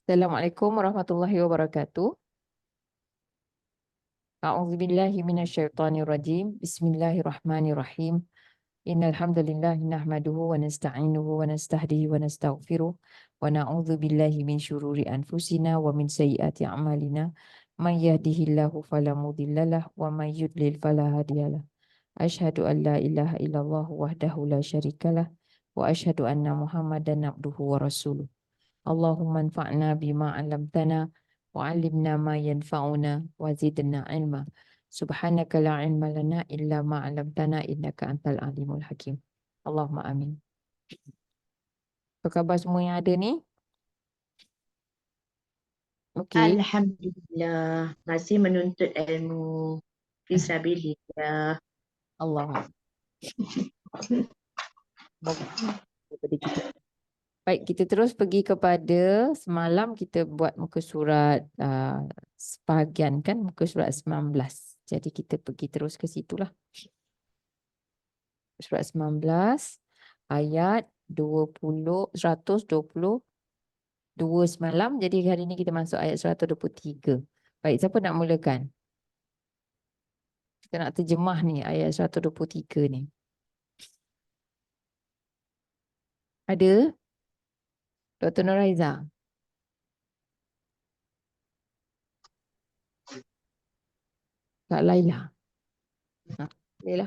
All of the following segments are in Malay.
Assalamualaikum warahmatullahi wabarakatuh. A'udzubillahi minasyaitonirrajim. Bismillahirrahmanirrahim. Innal hamdalillah nahmaduhu wa nasta'inuhu wa nastahdihi wa nastaghfiruh wa na'udzu billahi min syururi anfusina wa min sayyiati a'malina. May yahdihillahu fala mudhillalah wa may yudlil fala hadiyalah. Asyhadu an la ilaha illallah wahdahu la syarikalah wa asyhadu anna Muhammadan abduhu wa rasuluh. Allahumma anfa'na bima 'allamtana wa 'allimna ma yanfa'una wa zidna 'ilma. Subhanaka la 'ilma lana illa ma 'allamtana innaka antal alimul hakim. Allahumma amin. Apa khabar semua yang ada ni? Okey. Alhamdulillah, masih menuntut ilmu. Fisabilillah. Allah. Daripada kita. Baik, kita terus pergi kepada semalam kita buat muka surat sebahagian kan, muka surat 19. Jadi kita pergi terus ke situlah. Surat 19 ayat 122 semalam. Jadi hari ini kita masuk ayat 123. Baik, siapa nak mulakan? Kita nak terjemah ni ayat 123 ni. Ada? Dr. Nurhaiza. Kak Laila. Laila.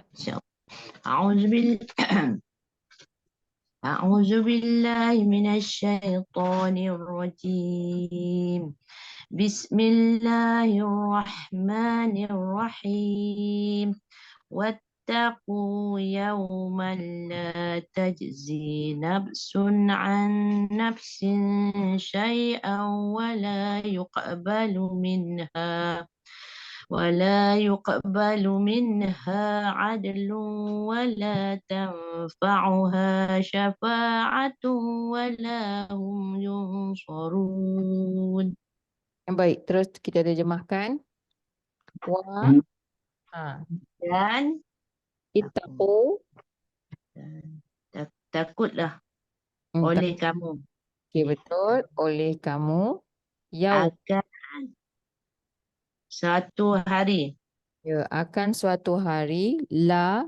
أعوذ بالله من الشيطان الرجيم. بسم الله الرحمن الرحيم. واتقوا يوما لا تجزي نفس عن نفس شيئا ولا يقبل منها عدل ولا تنفعها شفاعة ولا هم ينصرون. Baik, terus kita terjemahkan. Wa Dan ittaqu takutlah oleh kamu. Okey, betul. Oleh kamu Akan satu hari. Ya, akan suatu hari tidak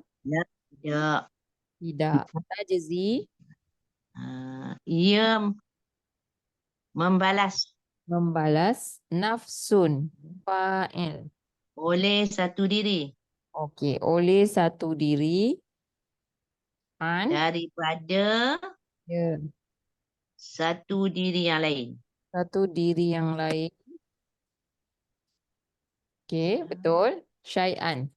tajzi ia membalas nafsun fa'il. oleh satu diri Okey, oleh satu diri daripada satu diri yang lain. Satu diri yang lain. Okey, betul. Syai'an.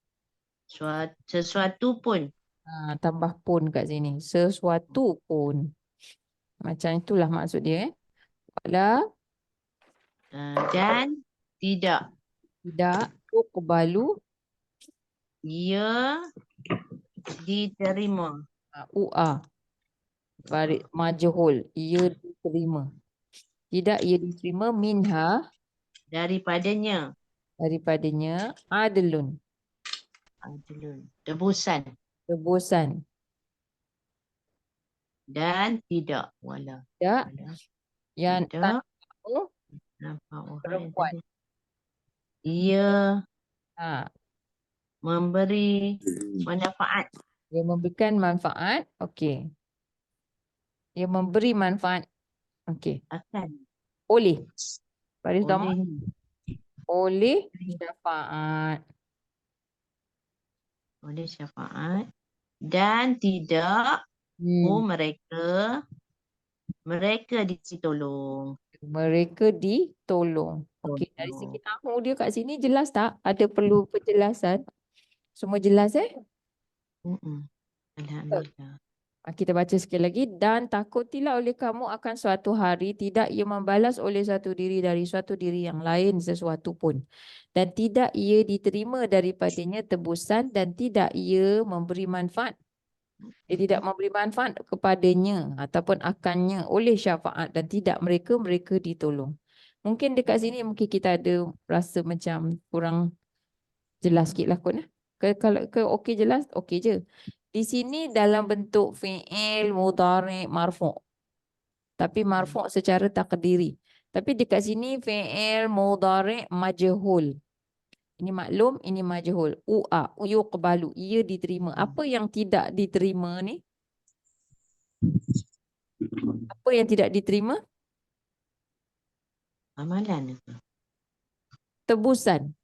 Sesuatu pun. Tambah pun kat sini. Sesuatu pun. Macam itulah maksud dia. Wala Dan tidak tuqbalu ia diterima. Barik majhul. Ia diterima. Tidak ia diterima minha daripadanya adlun. Tebusan. Dan tidak Yang tidak perempuan. Ia memberi manfaat. Ia memberikan manfaat. Okey. Ia memberi manfaat. Okey. Akan. Oleh. Oleh syafaat. Oleh syafaat. Dan tidak mereka ditolong. Okey, dari segi nahwu dia kat sini jelas tak? Ada perlu penjelasan? Semua jelas Alhamdulillah. Kita baca sekali lagi. Dan takutilah oleh kamu akan suatu hari tidak ia membalas oleh satu diri dari suatu diri yang lain sesuatu pun. Dan tidak ia diterima daripadanya tebusan dan tidak ia memberi manfaat. Dia tidak memberi manfaat kepadanya ataupun akannya oleh syafaat dan tidak mereka ditolong. Mungkin dekat sini mungkin kita ada rasa macam kurang jelas sikit lah kot. Kalau okey jelas, okey je. Di sini dalam bentuk fi'il mudhari' marfu'. Tapi marfu' secara takdiri. Tapi dekat sini fi'il mudhari' majhul. Ini maklum, ini majhul. Yuqbalu, ia diterima. Apa yang tidak diterima ni? Apa yang tidak diterima? Amalan apa? Tebusan.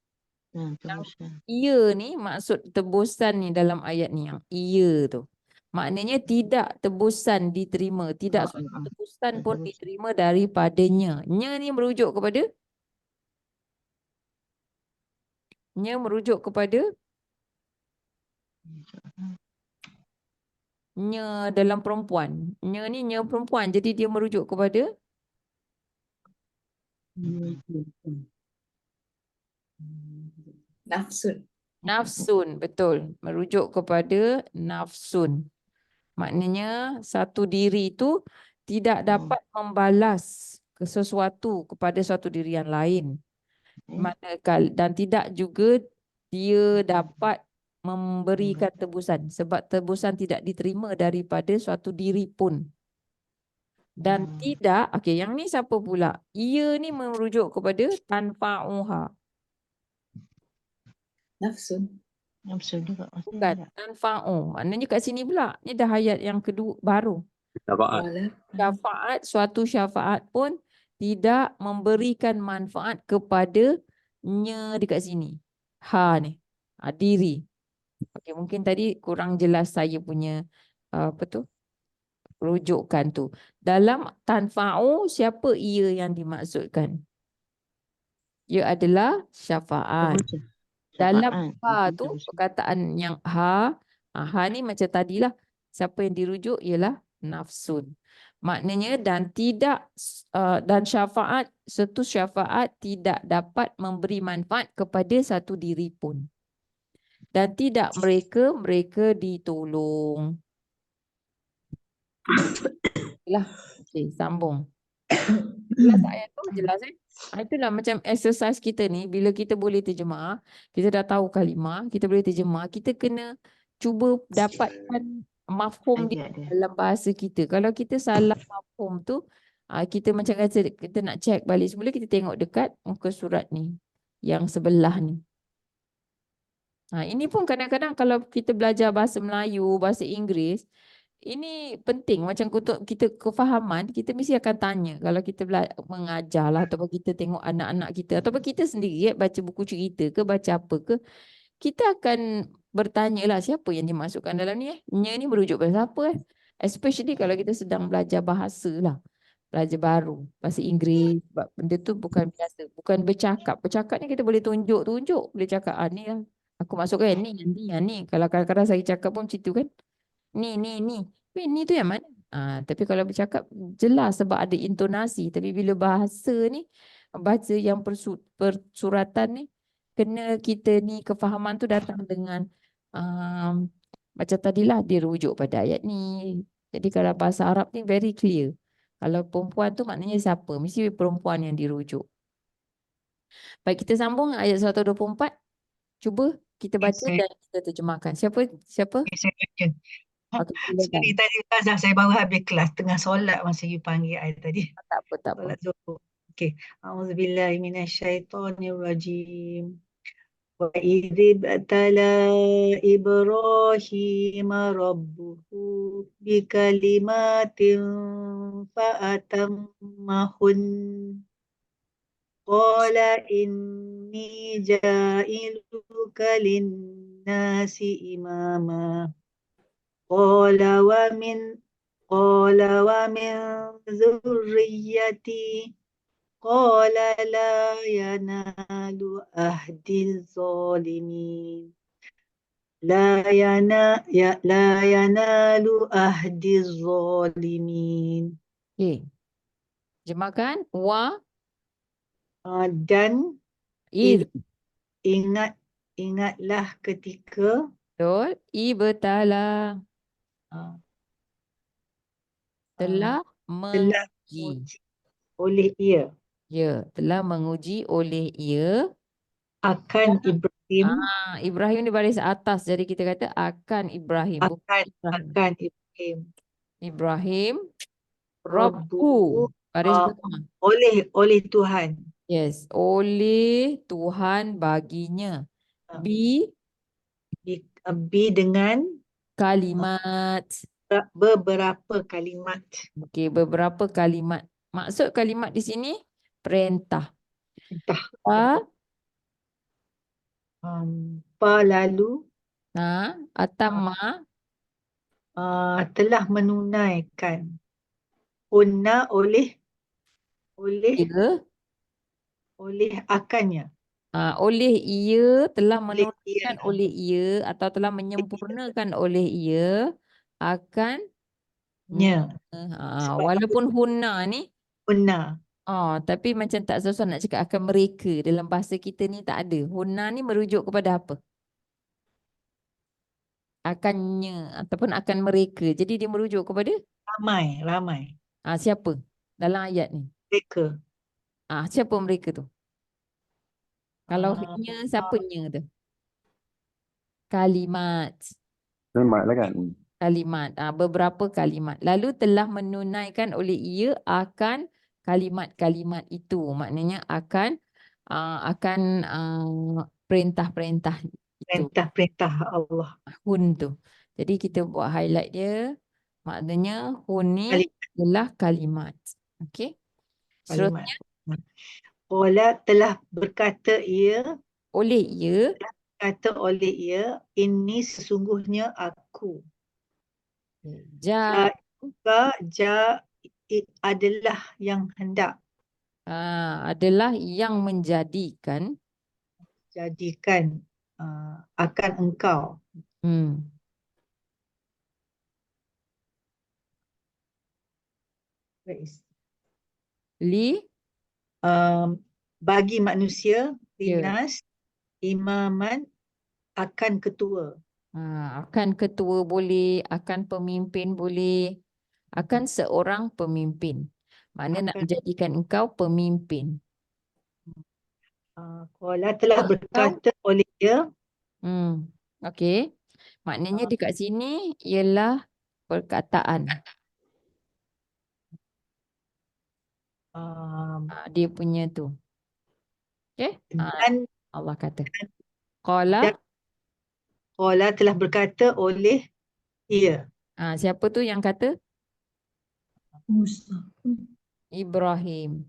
Terusan. Ia ni maksud tebusan ni dalam ayat ni yang ia tu. Maknanya tidak tebusan diterima, tidak suatu tebusan pun Tebusan. diterima daripadanya. Nya ni merujuk kepada nya dalam perempuan. Nya ni nya perempuan. Jadi dia merujuk kepada Nafsun. nafsun. Betul. Merujuk kepada nafsun. Maknanya satu diri itu tidak dapat membalas sesuatu kepada suatu diri yang lain. Manakala dan tidak juga dia dapat memberikan tebusan sebab tebusan tidak diterima daripada suatu diri pun. Dan tidak, okey, yang ni siapa pula? Ia ni merujuk kepada tanfa'uha. Nafsun. Nafsu juga. Bukan, tanfa'u. Maknanya kat sini pula. Ni dah ayat yang kedua baru. Syafaat. Syafaat, suatu syafaat pun tidak memberikan manfaat kepada nya dekat sini. Ha ni. Diri. Okey, mungkin tadi kurang jelas saya punya apa tu? Rujukan tu. Dalam tanfa'u, siapa ia yang dimaksudkan? Ia adalah syafaat. Dalam ha tu, perkataan yang ha ni macam tadilah. Siapa yang dirujuk ialah nafsun. Maknanya dan tidak dan syafaat, satu syafaat tidak dapat memberi manfaat kepada satu diri pun. Dan tidak mereka ditolong. Lah, okey, sambung. Jelas tak ayat tu? Jelas itulah macam exercise kita ni, bila kita boleh terjemah, kita dah tahu kalimah, kita boleh terjemah, kita kena cuba dapatkan mafhum dia dalam bahasa kita. Kalau kita salah mafhum tu, kita macam kata kita nak check balik semula, kita tengok dekat muka surat ni, yang sebelah ni. Ini pun kadang-kadang kalau kita belajar bahasa Melayu, bahasa Inggeris, ini penting macam untuk kita kefahaman, kita mesti akan tanya kalau kita mengajar lah ataupun kita tengok anak-anak kita ataupun kita sendiri baca buku cerita ke baca apa ke, kita akan bertanya lah siapa yang dimasukkan dalam ni nya ni merujuk pada siapa especially kalau kita sedang belajar bahasa lah, belajar baru, bahasa Inggeris, sebab benda tu bukan biasa, bukan bercakap ni kita boleh tunjuk, boleh cakap ni lah aku masukkan ni. Kalau kadang-kadang saya cakap pun macam tu kan, ni. Tapi ni tu yang mana? Tapi kalau bercakap jelas sebab ada intonasi. Tapi bila bahasa ni, bahasa yang persuratan ni, kena kita ni kefahaman tu datang dengan macam tadilah dia rujuk pada ayat ni. Jadi kalau bahasa Arab ni very clear. Kalau perempuan tu maknanya siapa? Mesti perempuan yang dirujuk. Baik, kita sambung ayat 124. Cuba kita baca dan kita terjemahkan. Siapa? Saya baca. Okey, silakan. Sorry tadi Ustazah, saya baru habis kelas tengah solat masa you panggil saya tadi. Tak apa. Solat Zuhur. Okey. A'udzubillahi minasyaitonirrajim. Wa idh ibtala Ibrahim rabbuhu bikalimatin fa'atammahun. Qala inni ja'iluka linnasi imama. Qala wa min zurriyati. Qala la yanalu ahdi zalimin. La yanalu ahdi zalimin. Okey. Terjemahkan. Dan Id. ingatlah ketika Betul. Ibtala. Telah menguji. oleh ia Ya, telah menguji oleh ia. akan Ibrahim. Ibrahim di baris atas. Jadi kita kata akan Ibrahim. Bukan Ibrahim. Akan Ibrahim. Ibrahim. Rabbuhu. Baris uh, pertama. oleh Tuhan. Yes. Oleh Tuhan baginya. Uh, Bi Bi dengan kalimat. beberapa kalimat. Okey, beberapa kalimat. Maksud kalimat di sini perintah. Entah. Lalu Atama telah menunaikan oleh ia akannya. oleh ia telah Oleh menunaikan ia. oleh ia atau telah menyempurnakan oleh ia akan Sebab walaupun hunna ni benar. tapi macam tak sesuai nak cakap akan mereka, dalam bahasa kita ni tak ada. Hunna ni merujuk kepada apa? Akannya ataupun akan mereka. Jadi dia merujuk kepada Ramai. siapa dalam ayat ni? Mereka. Siapa mereka tu? Kalau Ah, nya, siapanya tu? Kalimat. Kalimat lah kan. Kalimat. Beberapa kalimat. Lalu telah menunaikan oleh ia akan kalimat-kalimat itu. Maknanya akan perintah-perintah itu. perintah-perintah Allah. Hun tu. Jadi kita buat highlight dia. Maknanya hun ni adalah kalimat. Okey. Kalimat. Seterusnya Qala telah berkata ia, oleh ia ini sesungguhnya aku. ja Adalah yang hendak adalah yang menjadikan jadikan akan engkau. li Bagi manusia Ya. linas imaman akan ketua. Akan ketua boleh, akan pemimpin boleh, akan seorang pemimpin. Maknanya nak menjadikan engkau pemimpin. Qala telah berkata oleh dia. Okey. Maknanya dekat sini ialah perkataan. Dia punya tu. Okey. Dan Allah kata. Qala. Telah berkata oleh ia. Siapa tu yang kata? Musa. Ibrahim.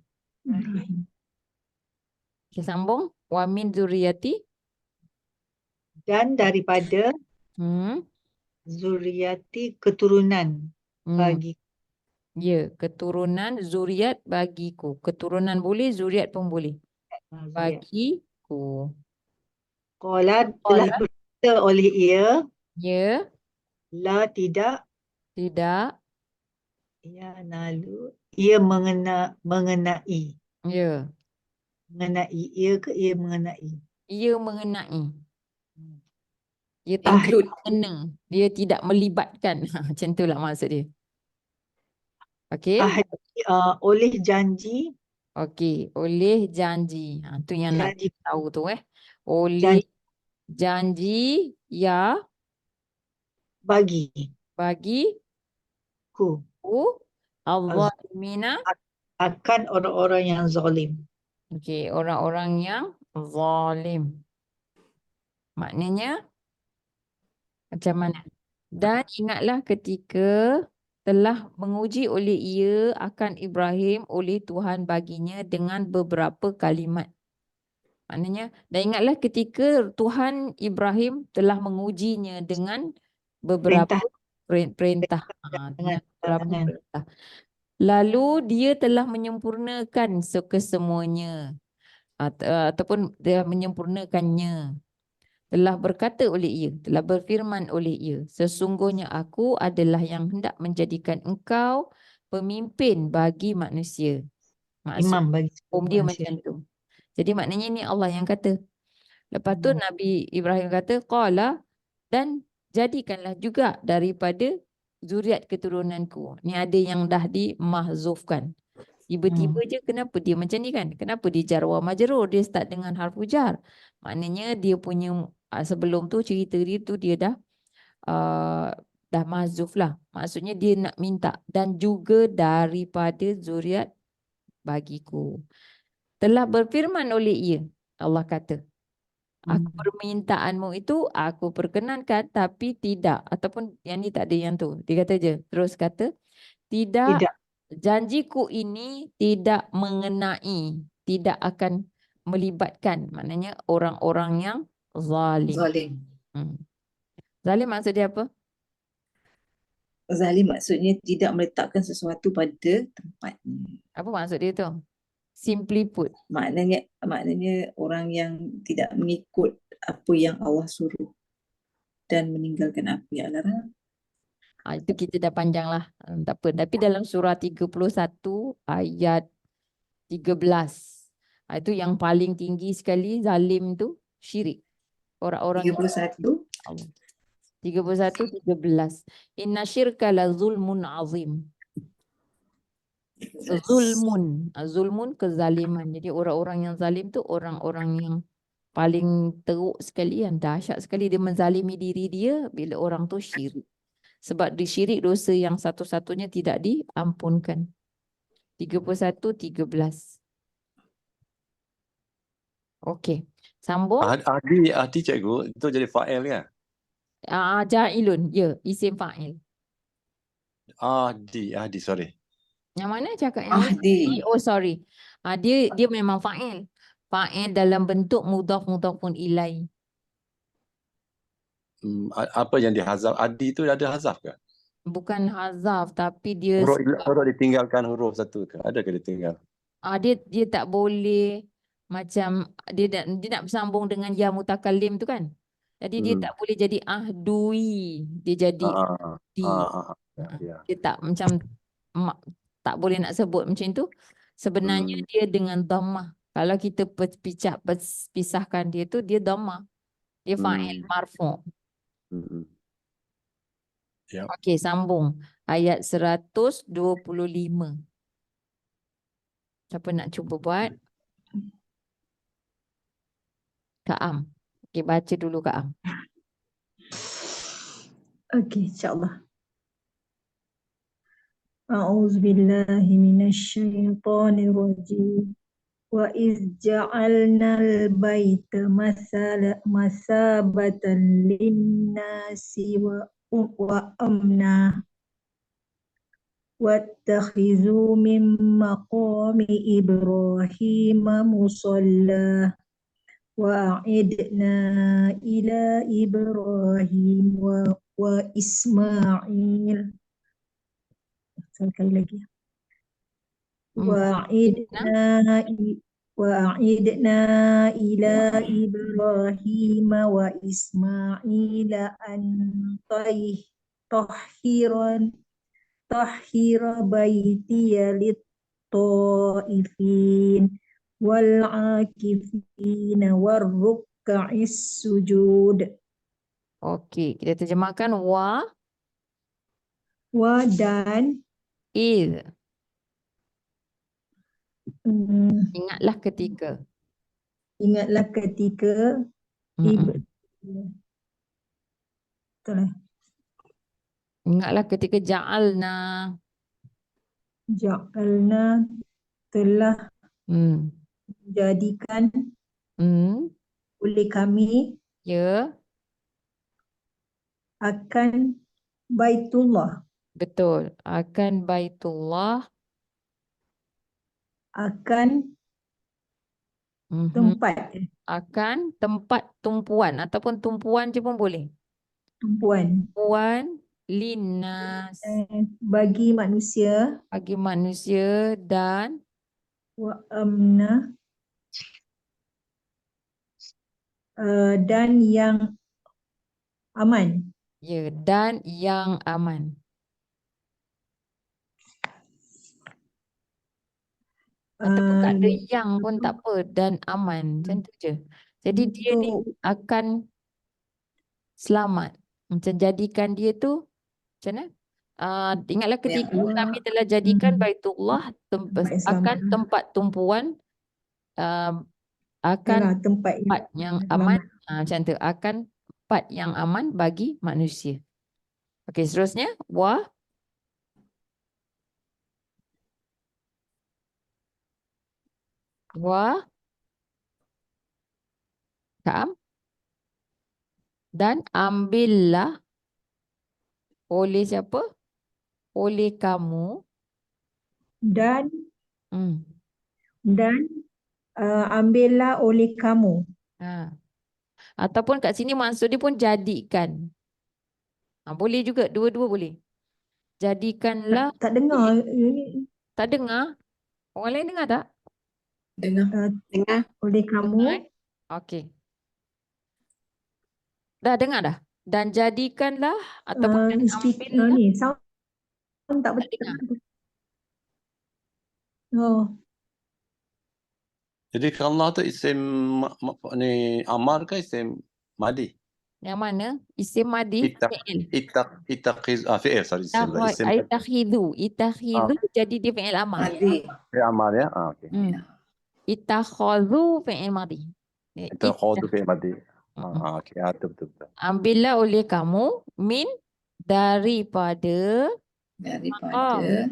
Kita sambung. Wa min zuriyati. Dan daripada zuriati keturunan bagi. Ya, keturunan zuriat bagiku. Keturunan boleh, zuriat pun boleh. Bagiku. Qala telah berkata oleh ia. Ya. La tidak. Tidak. Ya nalu. Ia mengenai. Ya. Mengenai. Ia ke ia mengenai? Ia mengenai. Ia include mengena. Dia tidak melibatkan. Macam itulah maksud dia. Okey. Oleh janji. Okey. Oleh janji. Tu yang nak tahu tu Oleh janji ya bagi ku Allah mina akan orang-orang yang zalim. Okey, orang-orang yang zalim. Maknanya macam mana? Dan ingatlah ketika telah menguji oleh ia akan Ibrahim oleh Tuhan baginya dengan beberapa kalimat. Maknanya, dan ingatlah ketika Tuhan Ibrahim telah mengujinya dengan beberapa perintah. Dengan beberapa perintah. Lalu dia telah menyempurnakan kesemuanya. Ataupun dia menyempurnakannya. Telah berkata oleh ia, telah berfirman oleh ia, sesungguhnya aku adalah yang hendak menjadikan engkau pemimpin bagi manusia. Imam bagi dia macam tu. Jadi maknanya ni Allah yang kata. Lepas tu Nabi Ibrahim kata, qala, dan jadikanlah juga daripada zuriat keturunanku. Ni ada yang dah dimahzufkan. Tiba-tiba je kenapa dia macam ni kan? Kenapa dia jar wa majrur? Dia start dengan harfu jar. Maknanya dia punya sebelum tu cerita dia tu dia dah mahzuf lah. Maksudnya dia nak minta dan juga daripada zuriat bagiku. Telah berfirman oleh ia, Allah kata, aku permintaanmu itu aku perkenankan tapi tidak. Ataupun yang ni tak ada yang tu. Dia kata je, terus kata, tidak, Tidak. janjiku ini tidak mengenai, tidak akan melibatkan. Maknanya orang-orang yang zalim. Zalim. Zalim maksud dia apa? Zalim maksudnya tidak meletakkan sesuatu pada tempatnya. Apa maksud dia tu? Simply put. Maknanya orang yang tidak mengikut apa yang Allah suruh dan meninggalkan apa yang Allah larang. Itu kita dah panjang lah. Tak apa. Tapi dalam surah 31 ayat 13. Itu yang paling tinggi sekali zalim tu syirik. Orang-orang yang 31. Allah. 31, 13. Inna syirka la zulmun azim. Zulmun. Zulmun kezaliman. Jadi orang-orang yang zalim tu orang-orang yang paling teruk sekali, yang dahsyat sekali. Dia menzalimi diri dia bila orang tu syirik. Sebab di syirik dosa yang satu-satunya tidak diampunkan. 31, 13. Okey. Sambung. Adi cikgu, itu jadi fa'il kan? Ja'ilun. Ya, isim fa'il. Adi, sorry. Yang mana cakap yang ni? Ahdi. Oh, sorry. Dia memang fa'il. Fa'il dalam bentuk mudhaf-mudhafun ilai. Apa yang dihazaf? Adi itu ada hazaf ke? Bukan hazaf, tapi dia Huruf ditinggalkan huruf satu ke? Ada ke ditinggal? dia tak boleh macam dia nak bersambung dengan ya mutakallim tu kan. Jadi dia tak boleh jadi ahdui, dia jadi di. Ya. Dia tak macam tak boleh nak sebut macam tu. Sebenarnya dia dengan dhammah. Kalau kita pisahkan dia tu, dia dhammah. Dia fa'il marfu'. Ya. Okey, sambung. Ayat 125. Siapa nak cuba buat? Kak Am. Okey, baca dulu Kak Am. Okey, insyaAllah. A'udzubillahi minasyaitonirrajim. Wa iz ja'alnal baita masabatan linnasi wa amna wattakhizu min maqami Ibrahim musalla wa'idna ila Ibrahim wa Ismail. Sekali lagi. Wa'idna ila Ibrahim wa Ismail an tahhira baitiya lit-ta'ifin wal-akifin war-ruk'is sujud. Okey, kita terjemahkan wa Dan iz. Ingatlah ketika. Ingatlah ketika ja'alna telah jadikan oleh kami ya, akan Baitullah, betul, akan Baitullah, akan akan tempat tumpuan ataupun tumpuan je pun boleh. Tumpuan linnas, bagi manusia, dan wa amna, dan yang aman. ya, dan yang aman. Ataupun tak ada yang pun tak apa, dan aman, macam tu je. Jadi dia ni akan selamat. Macam jadikan dia tu macam mana? Ingatlah ketika kami telah jadikan Baitullah akan tempat tumpuan, akan tempat yang aman, macam tu, akan tempat yang aman bagi manusia. Okey, seterusnya wa Wa kam dan ambillah oleh siapa? Oleh kamu. Dan Hmm. ambillah oleh kamu. Ha. Ataupun kat sini maksud dia pun jadikan. Boleh juga, dua-dua boleh. Jadikanlah. Tak dengar. Ini, Tak dengar? Orang lain dengar tak? Dengar. dengar oleh kamu. Dengar. Okey. Dah dengar dah? Dan jadikanlah ataupun dan ambillah. Ni sound tak Tak betul. dengar. Oh, Jadi Allah tu isim ni amar ke isim madi? Yang mana? Isim madi, fi'il. Fi'il, sorry, isim lah. Isim Itakhidhu. Itakhidhu jadi dia fi'il amar. Madi. fi'il amar ya. Okey. Itakhadhu fi'il madi. Itu khawdu fi'il madi. Mm-mm. Okey, betul. Ambillah oleh kamu min daripada Daripada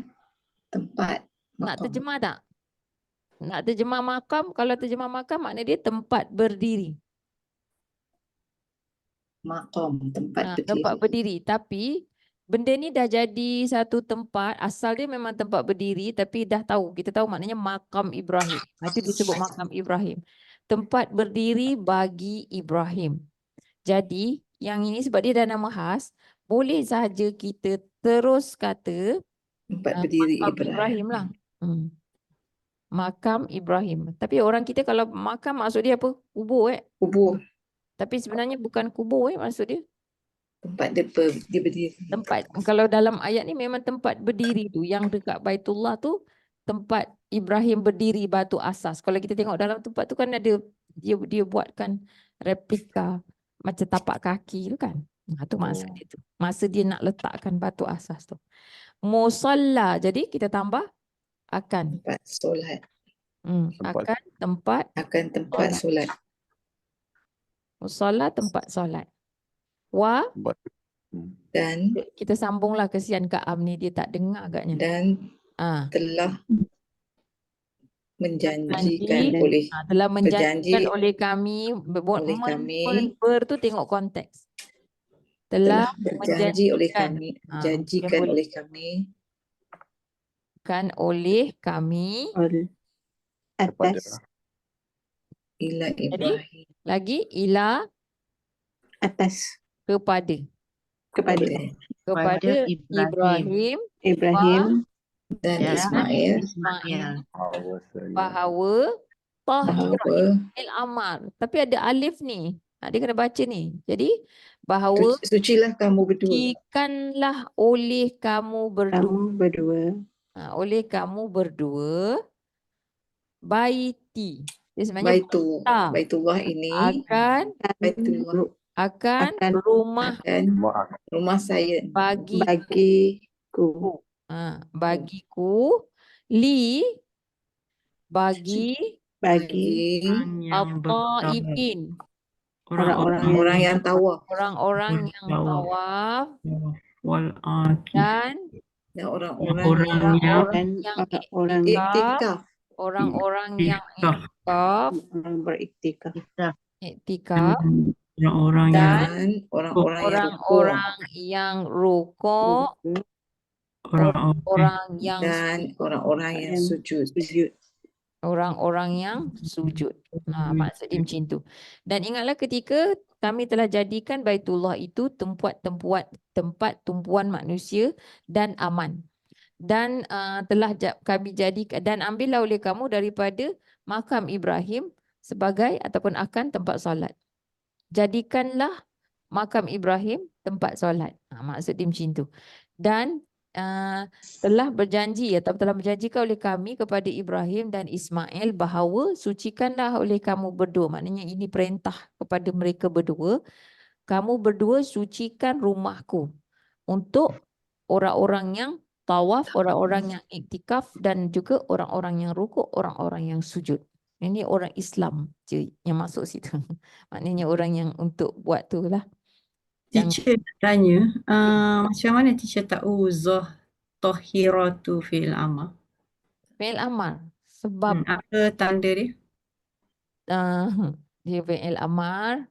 tempat nak maqam. terjemah tak? Nak terjemah makam, kalau terjemah makam makna dia tempat berdiri. Maqam, tempat Tempat berdiri. berdiri. Tapi benda ni dah jadi satu tempat, asal dia memang tempat berdiri tapi dah tahu, kita tahu maknanya makam Ibrahim. Itu disebut makam Ibrahim. Tempat berdiri bagi Ibrahim. Jadi yang ini sebab dia dah nama khas, boleh saja kita terus kata Tempat berdiri makam Ibrahim lah. Makam Ibrahim. Tapi orang kita kalau makam maksud dia apa? Kubur Kubur. Tapi sebenarnya bukan kubur maksud dia. Tempat dia berdiri. Tempat. Kalau dalam ayat ni memang tempat berdiri tu. Yang dekat Baitullah tu tempat Ibrahim berdiri batu asas. Kalau kita tengok dalam tempat tu kan ada dia buatkan replika macam tapak kaki tu kan. Tu maksud dia tu. Masa dia nak letakkan batu asas tu. Musalla. Jadi kita tambah akan. Tempat solat. Akan tempat solat. Musalla tempat solat. Wa Dan kita sambunglah, kesian Kak Am ni dia tak dengar agaknya. Dan telah menjanjikan telah menjanjikan berjanji oleh kami oleh kami ber tu tengok konteks. Telah berjanji oleh kami, janjikan oleh kami atas. ila Ibrahim. Lagi ila Atas. kepada Ibrahim dan Ismail bahawa tahir amar. Tapi ada alif ni. Dia kena baca ni. Jadi bahawa sucilah kamu berdua. Sucikanlah oleh kamu berdua. Oleh kamu berdua. Baiti. Dia sebenarnya Baitullah ini akan rumah saya bagiku. Li bagi at-taifin. Orang yang tawaf. Orang-orang yang tawaf dan orang-orang yang iktikaf. Orang-orang yang beriktikaf. Dan orang-orang yang rukuk, orang-orang yang sujud. Orang-orang yang sujud. Maksud dia macam tu. Dan ingatlah ketika kami telah jadikan Baitullah itu tempat tumpuan manusia dan aman. Dan telah kami jadikan dan ambillah oleh kamu daripada makam Ibrahim sebagai ataupun akan tempat solat. Jadikanlah makam Ibrahim tempat solat. Maksud dia macam tu. Dan telah berjanji atau telah berjanjikan oleh kami kepada Ibrahim dan Ismail bahawa sucikanlah oleh kamu berdua. Maknanya ini perintah kepada mereka berdua. Kamu berdua sucikan rumahku untuk orang-orang yang tawaf, orang-orang yang iktikaf dan juga orang-orang yang rukuk, orang-orang yang sujud. Ini orang Islam je yang masuk situ. Maknanya orang yang untuk buat tu lah. Teacher tanya, macam mana teacher tahu tahiratu fi'il amar? Fi'il amar. Sebab Apa tanda dia? dia fi'il amar,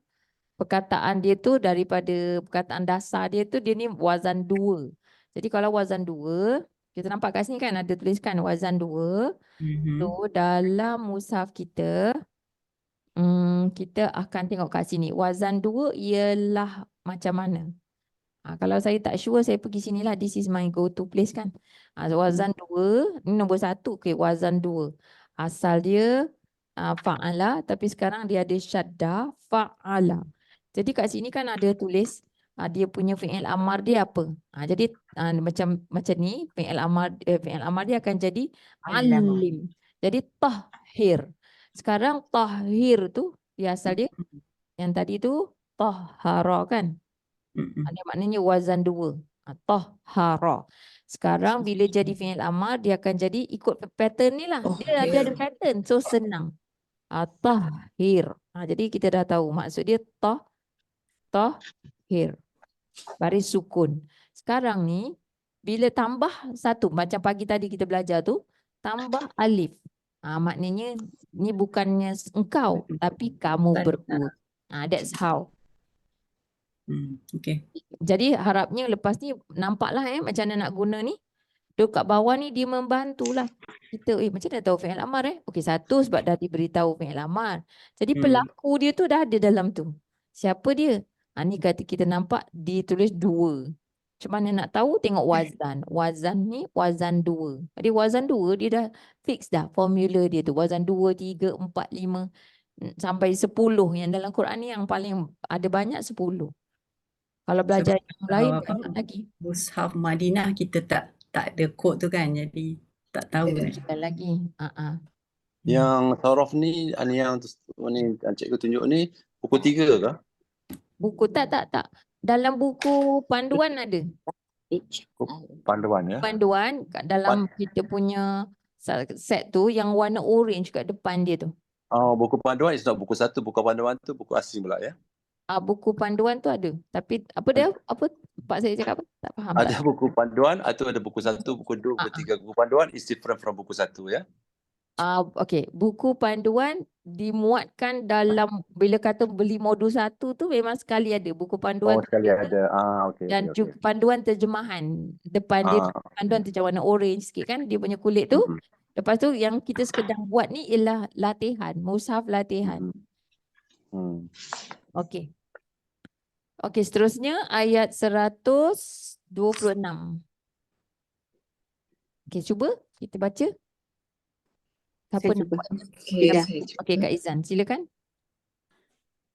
perkataan dia tu daripada perkataan dasar dia tu dia ni wazan 2. Jadi kalau wazan 2, kita nampak kat sini kan ada tuliskan wazan 2. So dalam mushaf kita, kita akan tengok kat sini wazan 2 ialah macam mana. Kalau saya tak sure, saya pergi sini lah. This is my go to place kan. Wazan 2, ni nombor 1. Okay, wazan 2. Asal dia fa'ala, tapi sekarang dia ada syaddah fa'ala. Jadi kat sini kan ada tulis dia punya fi'il amar dia apa. Jadi macam ni fi'il amar dia akan jadi alim. Jadi tahhir. Sekarang tahhir tu dia asal dia yang tadi tu tahhara kan. Ada maknanya wazan 2. Tahhara. Sekarang bila jadi fi'il amar dia akan jadi ikut pattern ni lah. Dia ada pattern. So senang. Tahhir. Jadi kita dah tahu maksud dia tahhir. Baris sukun. Sekarang ni bila tambah satu macam pagi tadi kita belajar tu tambah alif. Maknanya ni bukannya engkau tapi kamu berdua. That's how. Okay. Jadi harapnya lepas ni nampaklah macam mana nak guna ni. Dia kat bawah ni dia membantulah kita. Macam mana tahu fi'il amar Okey, satu sebab dah diberitahu fi'il amar. Jadi pelaku dia tu dah ada dalam tu. Siapa dia? Ni kata kita nampak ditulis 2. Macam mana nak tahu? Tengok wazan. Wazan ni wazan 2. Jadi wazan 2 dia dah fix dah formula dia tu. Wazan 2, 3, 4, 5 sampai 10. Yang dalam Quran ni yang paling ada banyak 10. Kalau belajar yang lain banyak lagi. Mushaf Madinah kita tak ada kod tu kan. Jadi tak tahu nak. Ada lagi. Yang Saraf ni yang cikgu tunjuk ni buku 3 ke? Buku tak. Dalam buku panduan ada. Panduan ya. Panduan kat dalam kita punya set tu yang warna orange kat depan dia tu. Buku panduan is not buku 1, buku panduan tu buku asing pula ya. Buku panduan tu ada. Tapi apa dia? Apa Pak saya cakap apa? Tak faham. Ada buku panduan atau ada buku 1, buku 2, buku 3. Buku panduan is different from buku 1 ya. Okey, buku panduan dimuatkan dalam bila kata beli modul 1 tu memang sekali ada buku panduan Sekali ada. Okey. dan juga panduan terjemahan. Depan dia panduan tu macam warna orange sikit kan dia punya kulit tu. Lepas tu yang kita sedang buat ni ialah latihan, mushaf latihan. Okey. Okey, seterusnya ayat 126. Okey, cuba kita baca. Siapa nak buat? Okey, Kak Izan, silakan.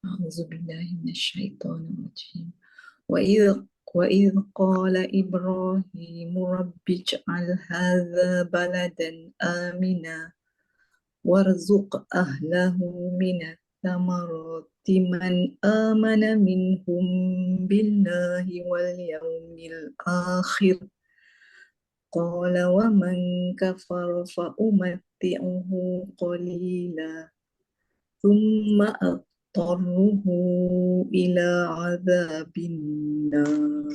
A'udzubillahi minasyaitonirrajim. وإذ قال إبراهيم رب اجعل هذا بلدا آمنا وارزق أهله من الثمرات من آمن منهم بالله واليوم الآخر قال ومن كفر فأمتعه قليلا ثم أضطره إلى عذاب النار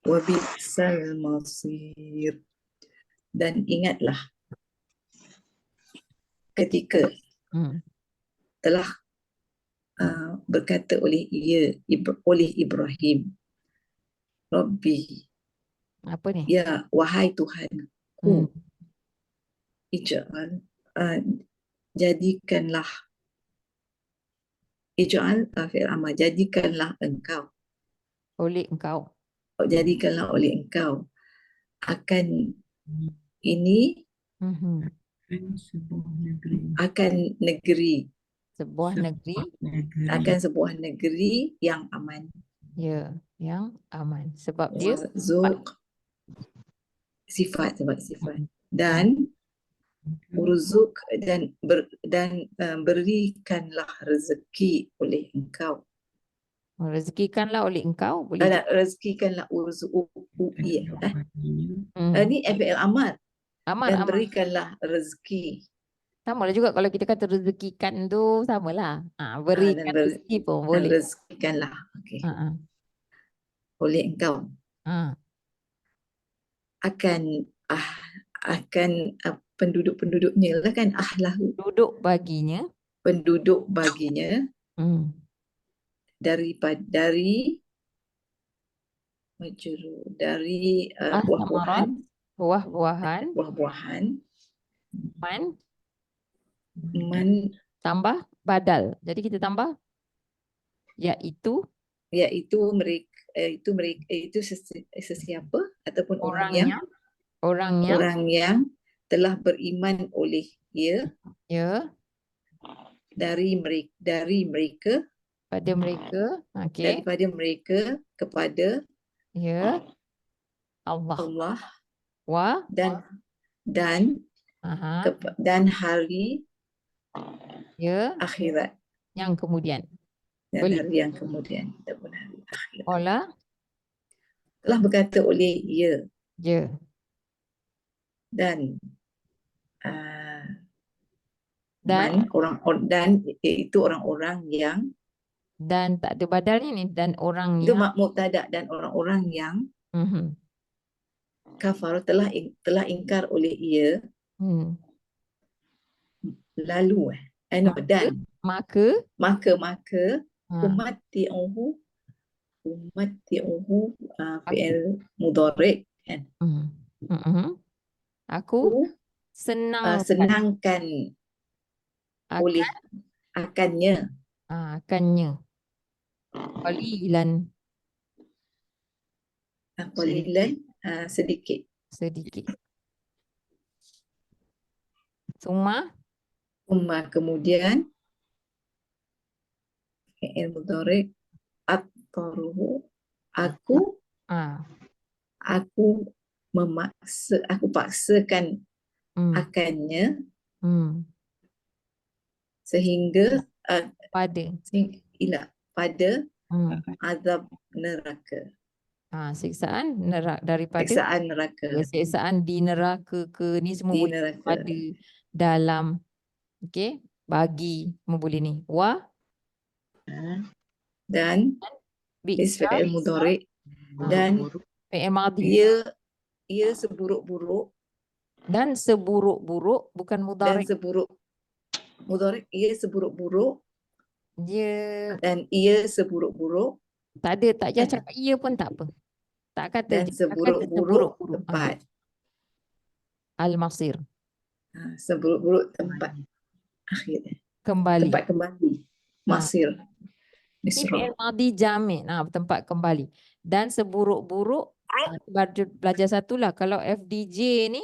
وبئس المصير. Dan ingatlah ketika telah berkata oleh Ibrahim, Rabbi, apa ni? Ya, wahai Tuhanku, ij'al, jadikanlah, ij'al fi'il amar, jadikanlah engkau akan ini akan negeri sebuah negeri yang aman. Ya, yang aman. Sebab dia sifat dan urzuk dan berikanlah rezeki oleh engkau. Rezekikanlah oleh engkau boleh. Rezekikanlah urzuk. Ini fi'il amar. Dan berikanlah rezeki. Sama lah juga kalau kita kata rezekikan tu samalah. Berikan rezeki pun boleh. Rezekikanlah. Okey. Oleh engkau. penduduk-penduduknya lah kan, ahlahu, Duduk baginya. penduduk baginya dari majrur, dari As-samarat, buah-buahan, buah-buahan. buah-buahan, Man, man, tambah badal. Jadi kita tambah yaitu iaitu mereka itu sesiapa ataupun orang yang orangnya telah beriman oleh ia ya dari mereka pada mereka. Okey. daripada mereka kepada Ya Allah Allah wa dan aha dan hari ya akhirat, yang kemudian. dan Boleh. hari yang kemudian ataupun hari akhirat. Ola Telah berkata oleh ia je dan dan dan iaitu orang-orang yang dan tak ada badalnya ni dan orang itu yang mubtada, dan orang-orang yang mhm. kafar telah ingkar oleh ia lalu dan maka maka ha, umati'uhu fi'il mudhari' kan, aku senang senangkan oleh akannya akannya qalilan qalilan sedikit. Summa Kemudian fi'il mudhari' at-taruhu, aku paksakan akannya sehingga pada azab neraka. Siksaan neraka, daripada siksaan di neraka ke ni semua Di boleh neraka. ada dalam okey bagi semua boleh ni wa Dan bi'sa fi'il mudhari' dan fi'il madhi ia seburuk-buruk dan seburuk-buruk bukan dan mudhari mudhari' ia seburuk-buruk dia dan ia seburuk-buruk tak ada tak payah cakap ia pun tak apa, tak kata dan je, tak kata seburuk-buruk seburuk-buruk. tempat. Al-masir Seburuk-buruk tempat akhir, kembali. tempat kembali, masir, Ni misra. fi'il madhi jamid, tempat kembali. Dan seburuk-buruk belajar satulah kalau FDJ ni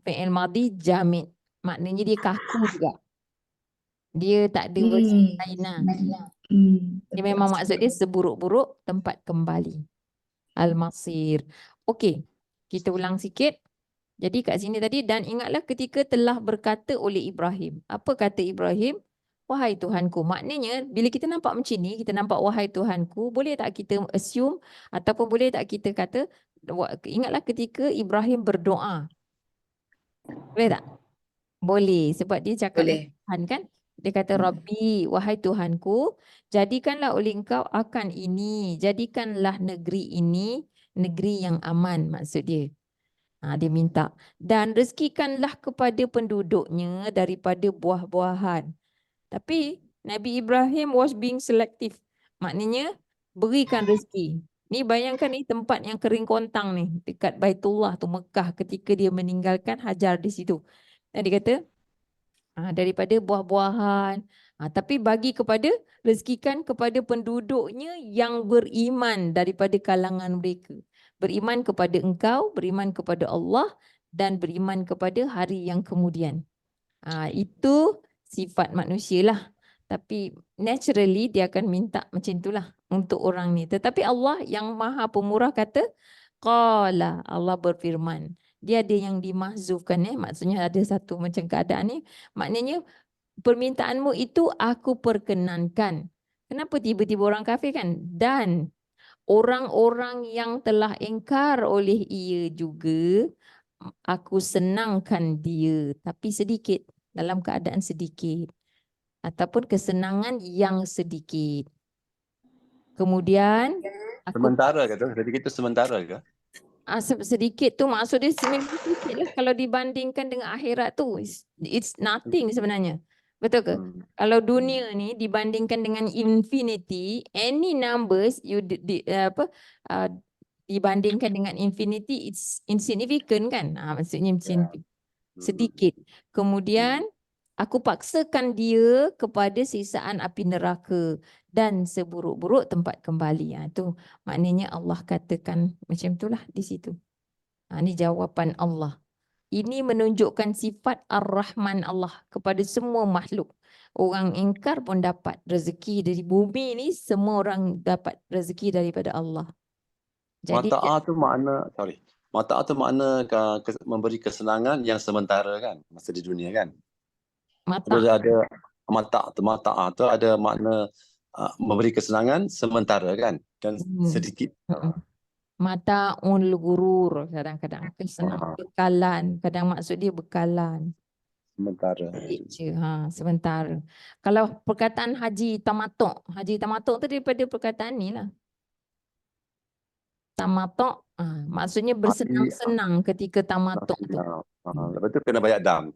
fi'il madhi jamid, maknanya dia kaku juga. Dia tak ada lain lah. Dia memang maksud dia seburuk-buruk tempat kembali. Al-masir. Okey, kita ulang sikit. Jadi kat sini tadi, dan ingatlah ketika telah berkata oleh Ibrahim. Apa kata Ibrahim? Wahai Tuhanku. Maknanya bila kita nampak macam ni, kita nampak wahai Tuhanku, boleh tak kita assume ataupun boleh tak kita kata, ingatlah ketika Ibrahim berdoa. Boleh tak? Boleh, sebab dia cakap Boleh. Tuhan kan. Dia kata Rabbi, wahai Tuhanku, jadikanlah oleh engkau akan ini, jadikanlah negeri ini negeri yang aman, maksud dia. Dia minta. Dan rezekikanlah kepada penduduknya daripada buah-buahan. Tapi Nabi Ibrahim was being selective. Maknanya berikan rezeki. Ni bayangkan ni tempat yang kering kontang ni dekat Baitullah tu, Mekah, ketika dia meninggalkan Hajar di situ. Dan dia kata daripada buah-buahan. Tapi bagi kepada rezekikan kepada penduduknya yang beriman daripada kalangan mereka. Beriman kepada engkau, beriman kepada Allah dan beriman kepada hari yang kemudian. Itu sifat manusia lah. Tapi naturally dia akan minta macam itulah untuk orang ni. Tetapi Allah yang Maha Pemurah kata, qala, Allah berfirman. Dia ada yang dimahzufkan maksudnya ada satu macam keadaan ni. Maknanya permintaanmu itu aku perkenankan. Kenapa tiba-tiba orang kafir kan? Dan orang-orang yang telah ingkar oleh ia juga, aku senangkan dia, tapi sedikit, dalam keadaan sedikit. Ataupun kesenangan yang sedikit. Kemudian, Sementara ke tu? Jadi kita sementara ke? Sedikit tu maksud dia memang sedikit lah kalau dibandingkan dengan akhirat tu. It's nothing sebenarnya. Betul ke? Kalau dunia ni dibandingkan dengan infinity, any numbers dibandingkan dengan infinity, it's insignificant kan? Maksudnya macam tu. Sedikit. Kemudian aku paksakan dia kepada sisaan api neraka dan seburuk-buruk tempat kembali. Tu maknanya Allah katakan macam itulah di situ. Ini jawapan Allah. Ini menunjukkan sifat Ar-Rahman Allah kepada semua makhluk. Orang ingkar pun dapat rezeki dari bumi ni, semua orang dapat rezeki daripada Allah. Jadi Mata'ah tu makna, Mata'ah tu makna memberi kesenangan yang sementara kan, masa di dunia kan. Ada mata'ah tu ada makna memberi kesenangan sementara kan, dan sedikit. Mata'ul gurur kadang-kadang kesenangan bekalan, kadang maksud dia bekalan. Sementara. Sementara. Kalau perkataan haji tamatuk tu daripada perkataan ni lah. Tamatuk, maksudnya bersenang-senang ketika tamatuk tu. Lepas tu kena bayar dam.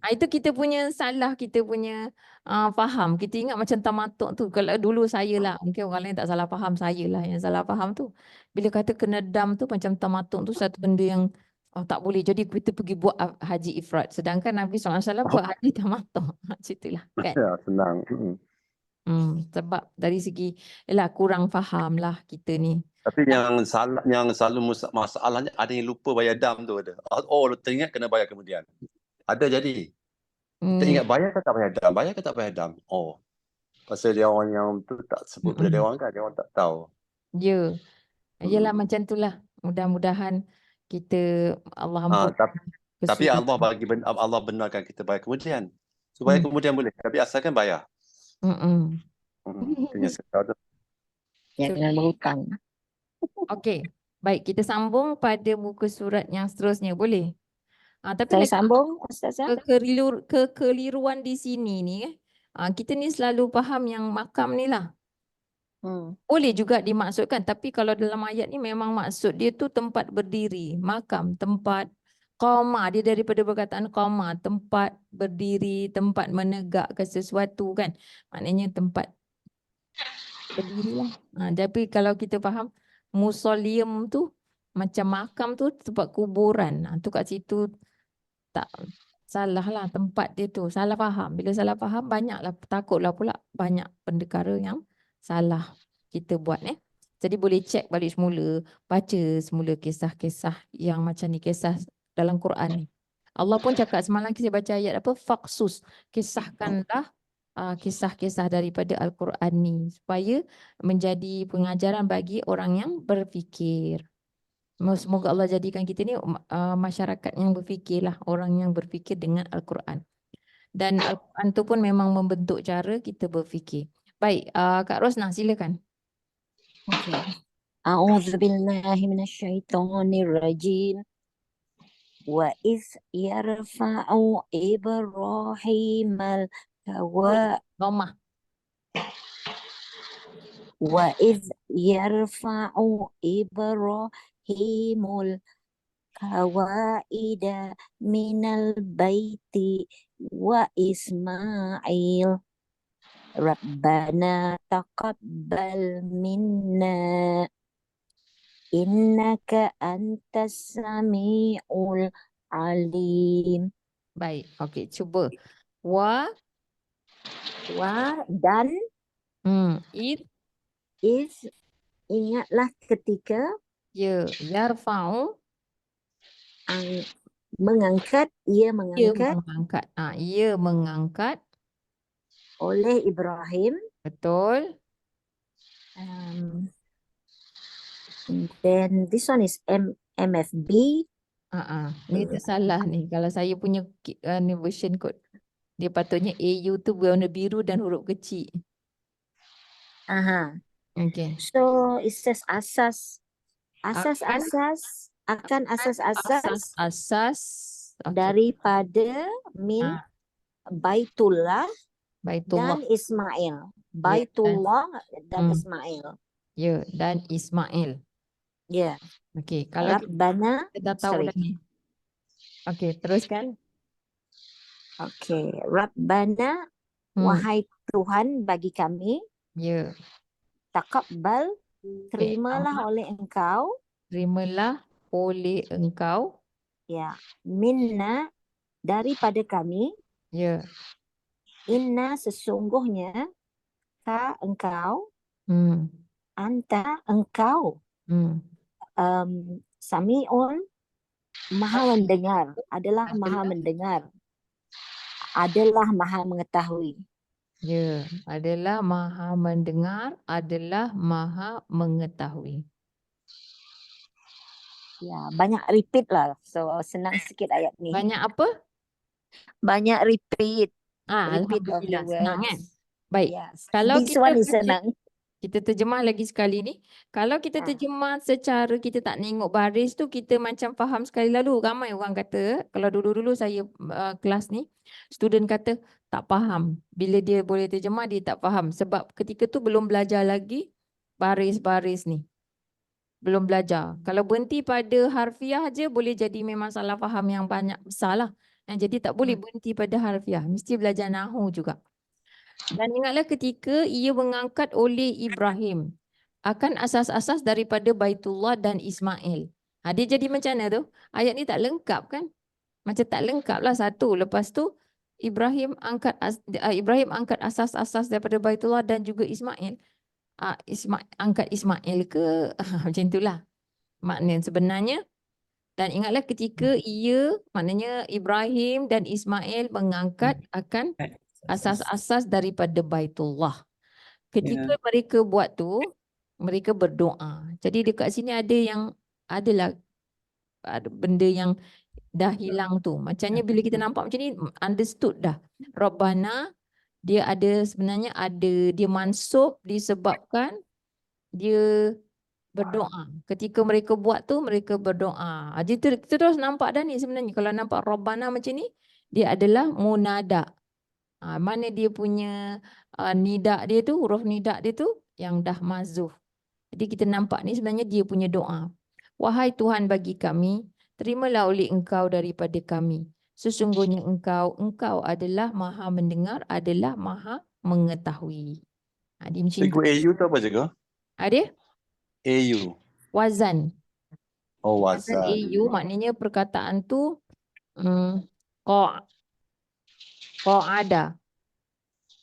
Itu kita punya salah, kita punya faham. Kita ingat macam tamatuk tu. Kalau dulu saya lah, mungkin orang lain tak salah faham, saya lah yang salah faham tu. Bila kata kena dam tu macam tamatuk tu satu benda yang tak boleh. Jadi kita pergi buat haji ifrat. Sedangkan Nabi SAW buat haji tamatuk. Macam itulah kan. Ya, senang. Sebab dari segi kurang faham lah kita ni. Tapi yang selalu masalahnya ada yang lupa bayar dam tu ada. Oh, teringat kena bayar kemudian. Ada jadi. Kita ingat bayar ke tak bayar dam? Bayar ke tak bayar dam? Oh. Pasal dia orang yang tu tak sebut pada dia orang kan. Dia orang tak tahu. Ya. Yalah macam itulah. Mudah-mudahan kita Allah ampun. Tapi Allah benarkan kita bayar kemudian. So bayar kemudian boleh. Tapi asalkan bayar. Punya sekadar tu. Jangan berhutang. Okey. Baik, kita sambung pada muka surat yang seterusnya. Boleh? Tapi Saya sambung, Ustazah. kekeliruan di sini ni, kita ni selalu faham yang makam ni lah. Boleh juga dimaksudkan, tapi kalau dalam ayat ni memang maksud dia tu tempat berdiri, makam, tempat qama, dia daripada perkataan qama, tempat berdiri, tempat menegak ke sesuatu kan. Maknanya tempat berdiri lah. Tapi kalau kita faham mausoleum tu macam makam tu tempat kuburan. Tu kat situ tak salah lah tempat dia tu. Salah faham. Bila salah faham banyaklah, takutlah pula banyak pendekara yang salah kita buat Jadi boleh cek balik semula, baca semula kisah-kisah yang macam ni, kisah dalam Quran ni. Allah pun cakap semalam kita baca ayat apa? Faqsus, kisahkanlah kisah-kisah daripada Al-Quran ni supaya menjadi pengajaran bagi orang yang berfikir. Semoga Allah jadikan kita ni masyarakat yang berfikirlah, orang yang berfikir dengan Al-Quran. Dan Al-Quran tu pun memang membentuk cara kita berfikir. Baik, Kak Rosnah silakan. Okay. A'udzubillahi minasyaitonirrajim. Wa iz yarfa'u Ibrahimal Dhammah. Wa iz yarfa'u Ibrahimul qawaida minal baiti wa Ismail Rabbana taqabbal minna innaka antas sami'ul alim. Baik, okey, cuba. Wa Dan id is ingatlah ketika yarfa'u mengangkat ia mengangkat oleh Ibrahim. Betul. Then this one is MFB. Ni tersalah ni. Kalau saya punya ni version code. Dia patutnya AU tu warna biru dan huruf kecil. Okay. So it says asas. Asas. Daripada min Baitullah dan Ismail. Baitullah dan Ismail. Ya, dan Ismail. Ya. Okey, kalau Rabbana, kita dah tahu sorry. dah ni. Okey, teruskan. Okay. Rabbana, wahai Tuhan bagi kami, Ya. taqabbal, Okey, terimalah oleh Engkau, terimalah oleh Engkau. ya, minna, daripada kami, Ya. inna, sesungguhnya, ka, engkau, Hmm. anta, engkau, Hmm. sami'un, maha mendengar, adalah maha mendengar, adalah maha mengetahui. Ya, adalah maha mendengar, adalah maha mengetahui. Ya, banyak repeat lah. So senang sikit ayat ni. Banyak apa? Banyak repeat. Repeat of the Alhamdulillah, senang kan? words. Baik. Yes. Kalau This kita one is baca, senang. kita terjemah lagi sekali ni. Kalau kita terjemah secara kita tak tengok baris tu, kita macam faham sekali lalu. Ramai orang kata, kalau dulu-dulu saya kelas ni, student kata tak faham. Bila dia boleh terjemah, dia tak faham. Sebab ketika tu belum belajar lagi baris-baris ni. Belum belajar. Kalau berhenti pada harfiah je, boleh jadi memang salah faham yang banyak besar lah. Jadi tak boleh berhenti pada harfiah. Mesti belajar nahu juga. Dan ingatlah ketika ia mengangkat oleh Ibrahim akan asas-asas daripada Baitullah dan Ismail. Dia jadi macam mana tu? Ayat ni tak lengkap kan? Macam tak lengkap lah satu. Lepas tu Ibrahim angkat asas-asas daripada Baitullah dan juga Ismail. Angkat Ismail ke? Macam itulah makna sebenarnya. Dan ingatlah ketika ia, maknanya Ibrahim dan Ismail mengangkat akan asas-asas daripada Baitullah. Ketika mereka buat tu, mereka berdoa. Jadi dekat sini adalah benda yang dah hilang tu. Macamnya bila kita nampak macam ni, understood dah. Rabbana, sebenarnya dia mansub disebabkan dia berdoa. Ketika mereka buat tu, mereka berdoa. Jadi kita terus nampak dah ni sebenarnya. Kalau nampak Rabbana macam ni, dia adalah munada. Mana dia punya nida dia tu, huruf nida dia tu yang dah mazuf. Jadi kita nampak ni sebenarnya dia punya doa. Wahai Tuhan bagi kami, terimalah oleh Engkau daripada kami. Sesungguhnya Engkau adalah maha mendengar, adalah maha mengetahui. Dia macam tu. Cikgu AU tu apa cikgu? Ada? AU. Wazan. Oh, Wazan wazan. AU maknanya perkataan tu qa'ada.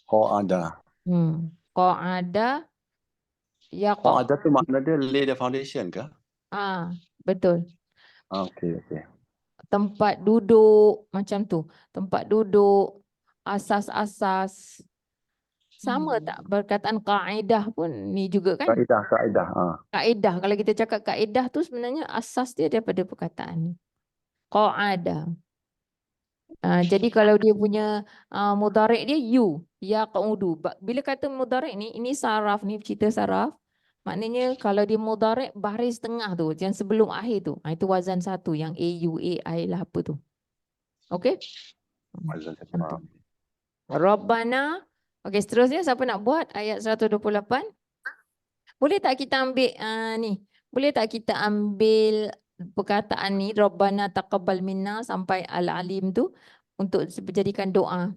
Qa'ada. Qa'ada yaqa. Qa'ada tu makna dia lay the foundation ke? Betul. Okey. Tempat duduk macam tu. Tempat duduk, asas-asas. Sama tak perkataan kaedah pun ni juga kan? Kaedah. Kaedah. Kalau kita cakap kaedah tu sebenarnya asas dia daripada perkataan ni. Qa'ada. Jadi kalau dia punya mudhari' dia yaqudu. Bila kata mudhari' ni, ini saraf ni, cerita saraf. Maknanya kalau dia mudhari' baris tengah tu, yang sebelum akhir tu. Itu wazan satu, yang AU, AI lah apa tu. Okey? Wazan satu. Rabbana. Okey, seterusnya siapa nak buat ayat 128? Boleh tak kita ambil ni? Boleh tak kita ambil perkataan ni Rabbana taqabbal minna sampai al-alim tu untuk dijadikan doa?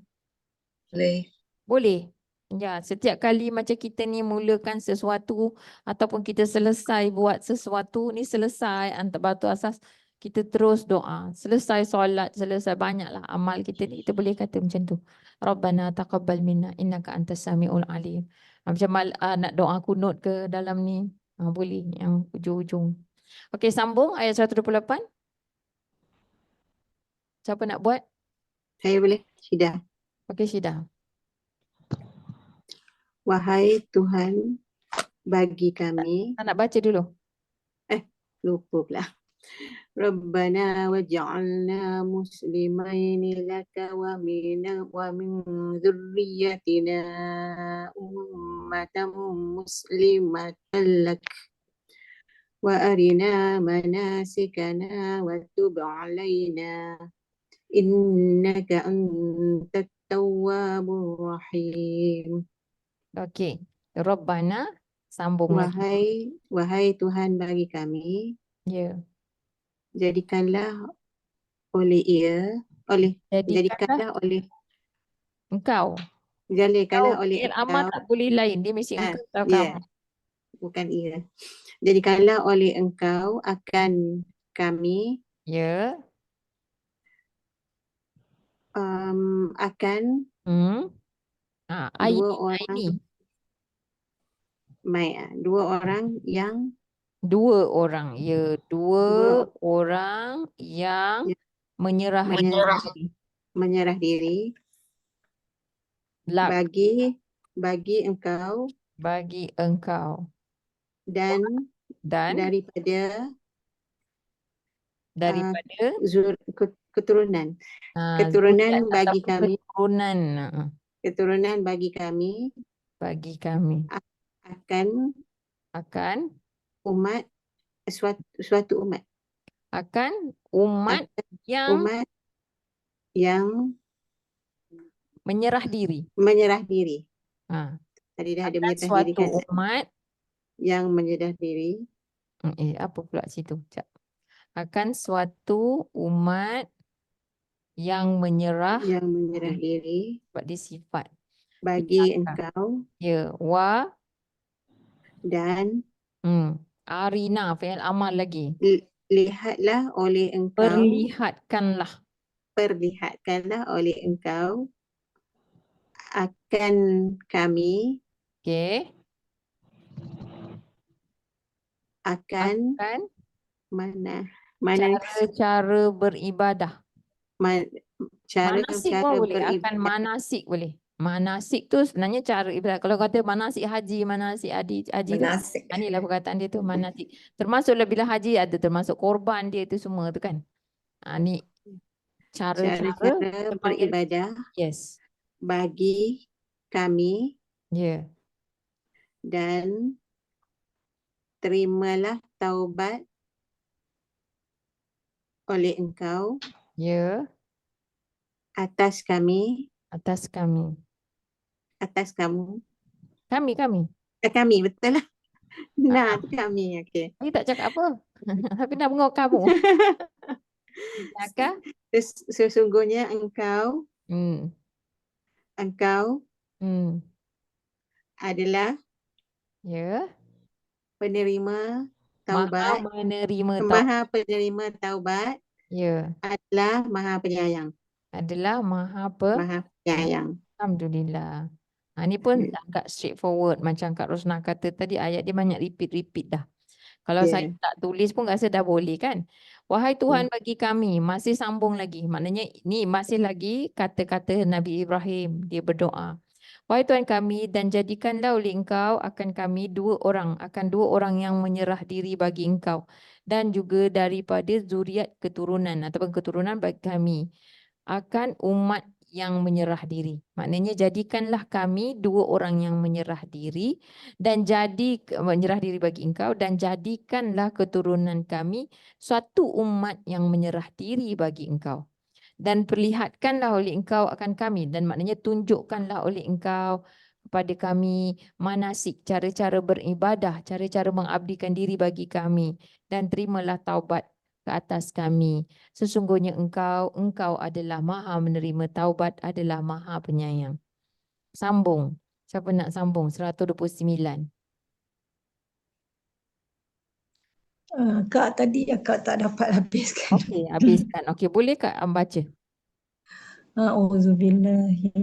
Boleh. Boleh. Ya, setiap kali macam kita ni mulakan sesuatu ataupun kita selesai buat sesuatu ni, selesai batu asas, kita terus doa. Selesai solat, selesai banyaklah amal kita ni, kita boleh kata macam tu. Rabbana taqabbal minna innaka antas samiul alim. Macam nak doa kunut ke dalam ni, boleh yang ujung-ujung. Okey, sambung ayat 128. Siapa nak buat? Saya boleh. Syida. Okey, Syida. Wahai Tuhan bagi kami. Tak nak baca dulu. Lupa pula. Rabbana waj'alna muslimaini laka wa min dzurriyyatina ummatan muslimatan lak wa arina manasikana wa tub 'alaina innaka antat tawwabur rahim. Okey. Rabbana, Sambung lagi. Wahai Tuhan bagi kami, Ya. jadikanlah Jadikanlah oleh engkau. jadikanlah oleh Fi'il amar engkau, tak boleh lain. Dia mesti engkau atau ya, kamu. bukan ia. Jadikanlah oleh engkau akan kami Ya. akan Aini. dua orang yang Dua orang. Ya. Dua orang yang menyerah menyerah diri lak bagi engkau bagi engkau dan dan daripada zuriat keturunan bagi ataupun kami keturunan bagi kami akan umat suatu umat akan umat yang menyerah diri. Tadi dah ada Akan menyerah diri suatu kan, umat yang menyerah diri apa pula situ? Sekejap. Akan suatu umat yang menyerah diri sebab dia sifat. bagi engkau Ya, wa dan arina fi'il amal lagi. lihatlah oleh engkau Perlihatkanlah oleh engkau akan kami akan mana cara beribadah. Manasik pun boleh. beribadah. Akan manasik boleh. Manasik tu sebenarnya cara ibadah. Kalau kata manasik haji, manasik haji tu. Inilah perkataan dia tu manasik. Termasuklah bila haji ada termasuk korban dia tu semua tu kan. Ni cara-cara beribadah yes. bagi kami dan terimalah taubat oleh engkau atas kami atas kamu kami betul lah. Kami okey. Dia tak cakap apa. Tapi nak bengok kamu. Sesungguhnya engkau adalah penerima taubat, maha penerima taubat, adalah maha penyayang. Alhamdulillah. Ni pun agak straightforward macam Kak Rosnah kata tadi, ayat dia banyak repeat dah. Kalau saya tak tulis pun rasa dah boleh kan. Wahai Tuhan bagi kami, masih sambung lagi. Maknanya ni masih lagi kata-kata Nabi Ibrahim, dia berdoa. Wahai Tuhan kami, dan jadikanlah oleh engkau akan kami dua orang yang menyerah diri bagi engkau. Dan juga daripada zuriat keturunan ataupun keturunan bagi kami. Akan umat yang menyerah diri. Maknanya jadikanlah kami dua orang yang menyerah diri dan menyerah diri bagi engkau dan jadikanlah keturunan kami suatu umat yang menyerah diri bagi engkau. Dan perlihatkanlah oleh engkau akan kami, dan maknanya tunjukkanlah oleh engkau kepada kami manasik, cara-cara beribadah, cara-cara mengabdikan diri bagi kami, dan terimalah taubat ke atas kami. Sesungguhnya engkau adalah maha menerima taubat, adalah maha penyayang. Sambung. Siapa nak sambung? 129. Kak tadi Kak tak dapat habiskan. Okey, habiskan. Okey, boleh Kak baca? A'udzubillahi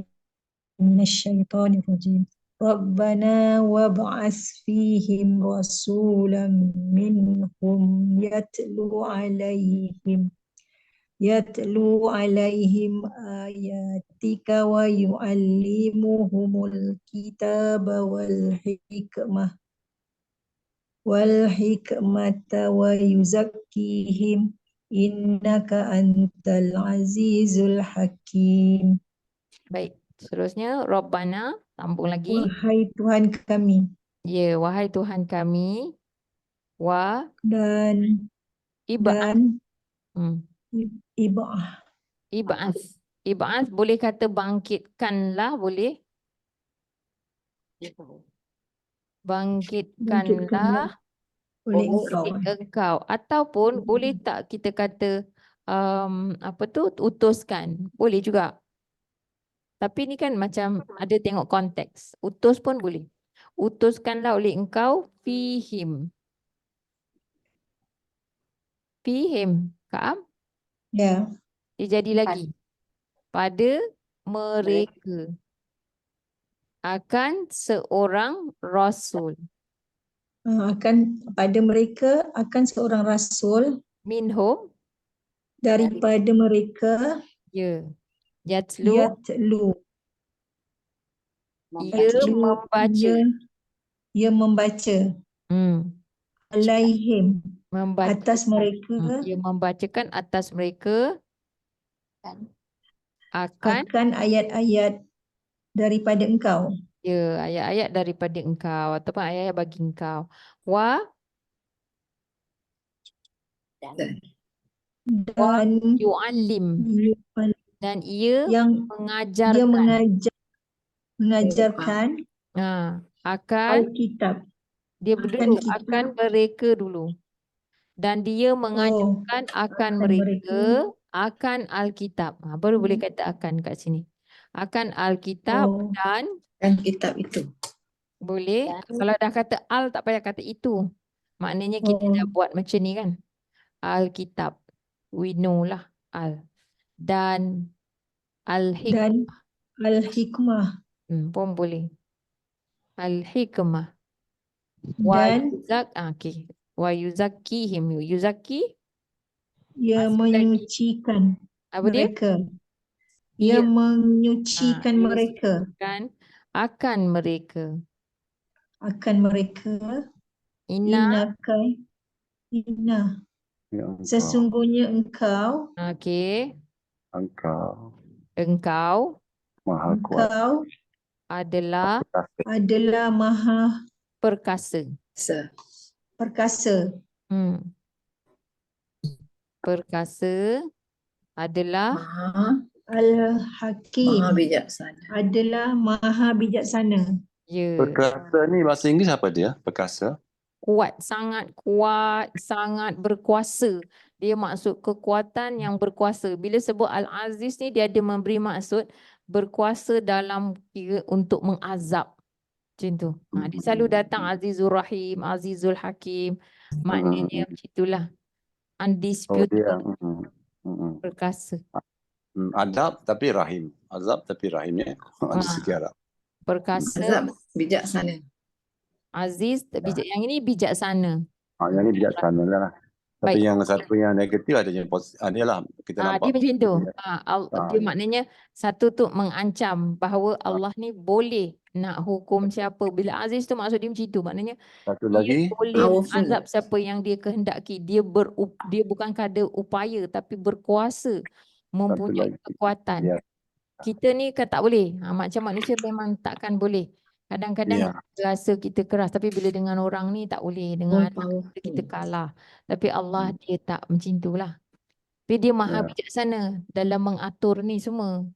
minasyaitonirrajim. Rabbana wab'ats fihim rasulan minhum yatlu alaihim ayatika wa yu'allimuhumul kitaba wal hikmata wa yuzakkihim innaka antal azizul hakim. Baik, seterusnya Rabbana, sambung lagi. Wahai Tuhan kami. Ya, wahai Tuhan kami. Dan Ib'ath boleh kata bangkitkanlah, boleh? bangkitkanlah oleh engkau. engkau, ataupun boleh tak kita kata apa tu, utuskan, boleh juga. Tapi ni kan macam ada tengok konteks. Utus pun boleh. Utuskanlah oleh engkau fihim. Fihim. Kak Am? Ya. Dia jadi lagi. Pada mereka. Akan seorang rasul. Akan pada mereka akan seorang rasul Minhum. daripada mereka Ya. Yatlu. yatlu. Ia membaca. Ia membaca alaihim Membaca. atas mereka Ia membacakan atas mereka akan ayat-ayat daripada engkau ya, ayat-ayat daripada engkau ataupun ayat-ayat bagi engkau. Wa dan yu'allim. Dan ia yang dia mengajarkan. mengajarkan Akan Alkitab. dia dulu kitab. akan mereka dulu. Dan dia mengajarkan akan mereka akan Alkitab. Baru boleh kata akan kat sini. Akan Alkitab dan kitab itu. boleh. Kalau dah kata al tak payah kata itu. Maknanya kita dah buat macam ni kan. Alkitab. We know lah al. Dan al-hikmah. Al-hikmah. Pun boleh. Al-hikmah. Dan Okay. Wa yuzakkihim. Yuzakki. ia menyucikan Apa dia? mereka. Ia menyucikan mereka. Akan mereka. Akan mereka. Inna. Sesungguhnya engkau. Okay. Engkau maha kuat. Engkau adalah maha perkasa. Perkasa. Perkasa adalah Al-Hakim. Maha bijaksana. Adalah maha bijaksana. Ya. Perkasa ni bahasa Inggeris apa dia? Perkasa. Kuat, sangat berkuasa. Dia maksud kekuatan yang berkuasa. Bila sebut Al-Aziz ni dia ada memberi maksud berkuasa dalam kira untuk mengazab. Macam tu. Dia selalu datang Azizul Rahim, Azizul Hakim. Maknanya macam itulah. Undisputable. Perkasa. Adab tapi rahim. Azab tapi rahim ya. Perkasa. Azab bijaksana. Aziz, yang ini bijaksana. Yang ini bijaksana lah. Tapi yang satu yang negatif adanya adalah kita nampak. Dia macam tu. Dia maknanya satu tu mengancam bahawa Allah ni boleh nak hukum siapa. Bila Aziz tu maksud dia macam tu. Maknanya satu dia lagi boleh azab siapa yang dia kehendaki. Dia bukan kada upaya tapi berkuasa, mempunyai kekuatan. Kita ni kan tak boleh. Macam manusia memang takkan boleh. Kadang-kadang rasa kita keras. Tapi bila dengan orang ni tak boleh. Dengan kita kalah. Tapi Allah dia tak macam itulah. Tapi dia maha bijaksana dalam mengatur ni semua.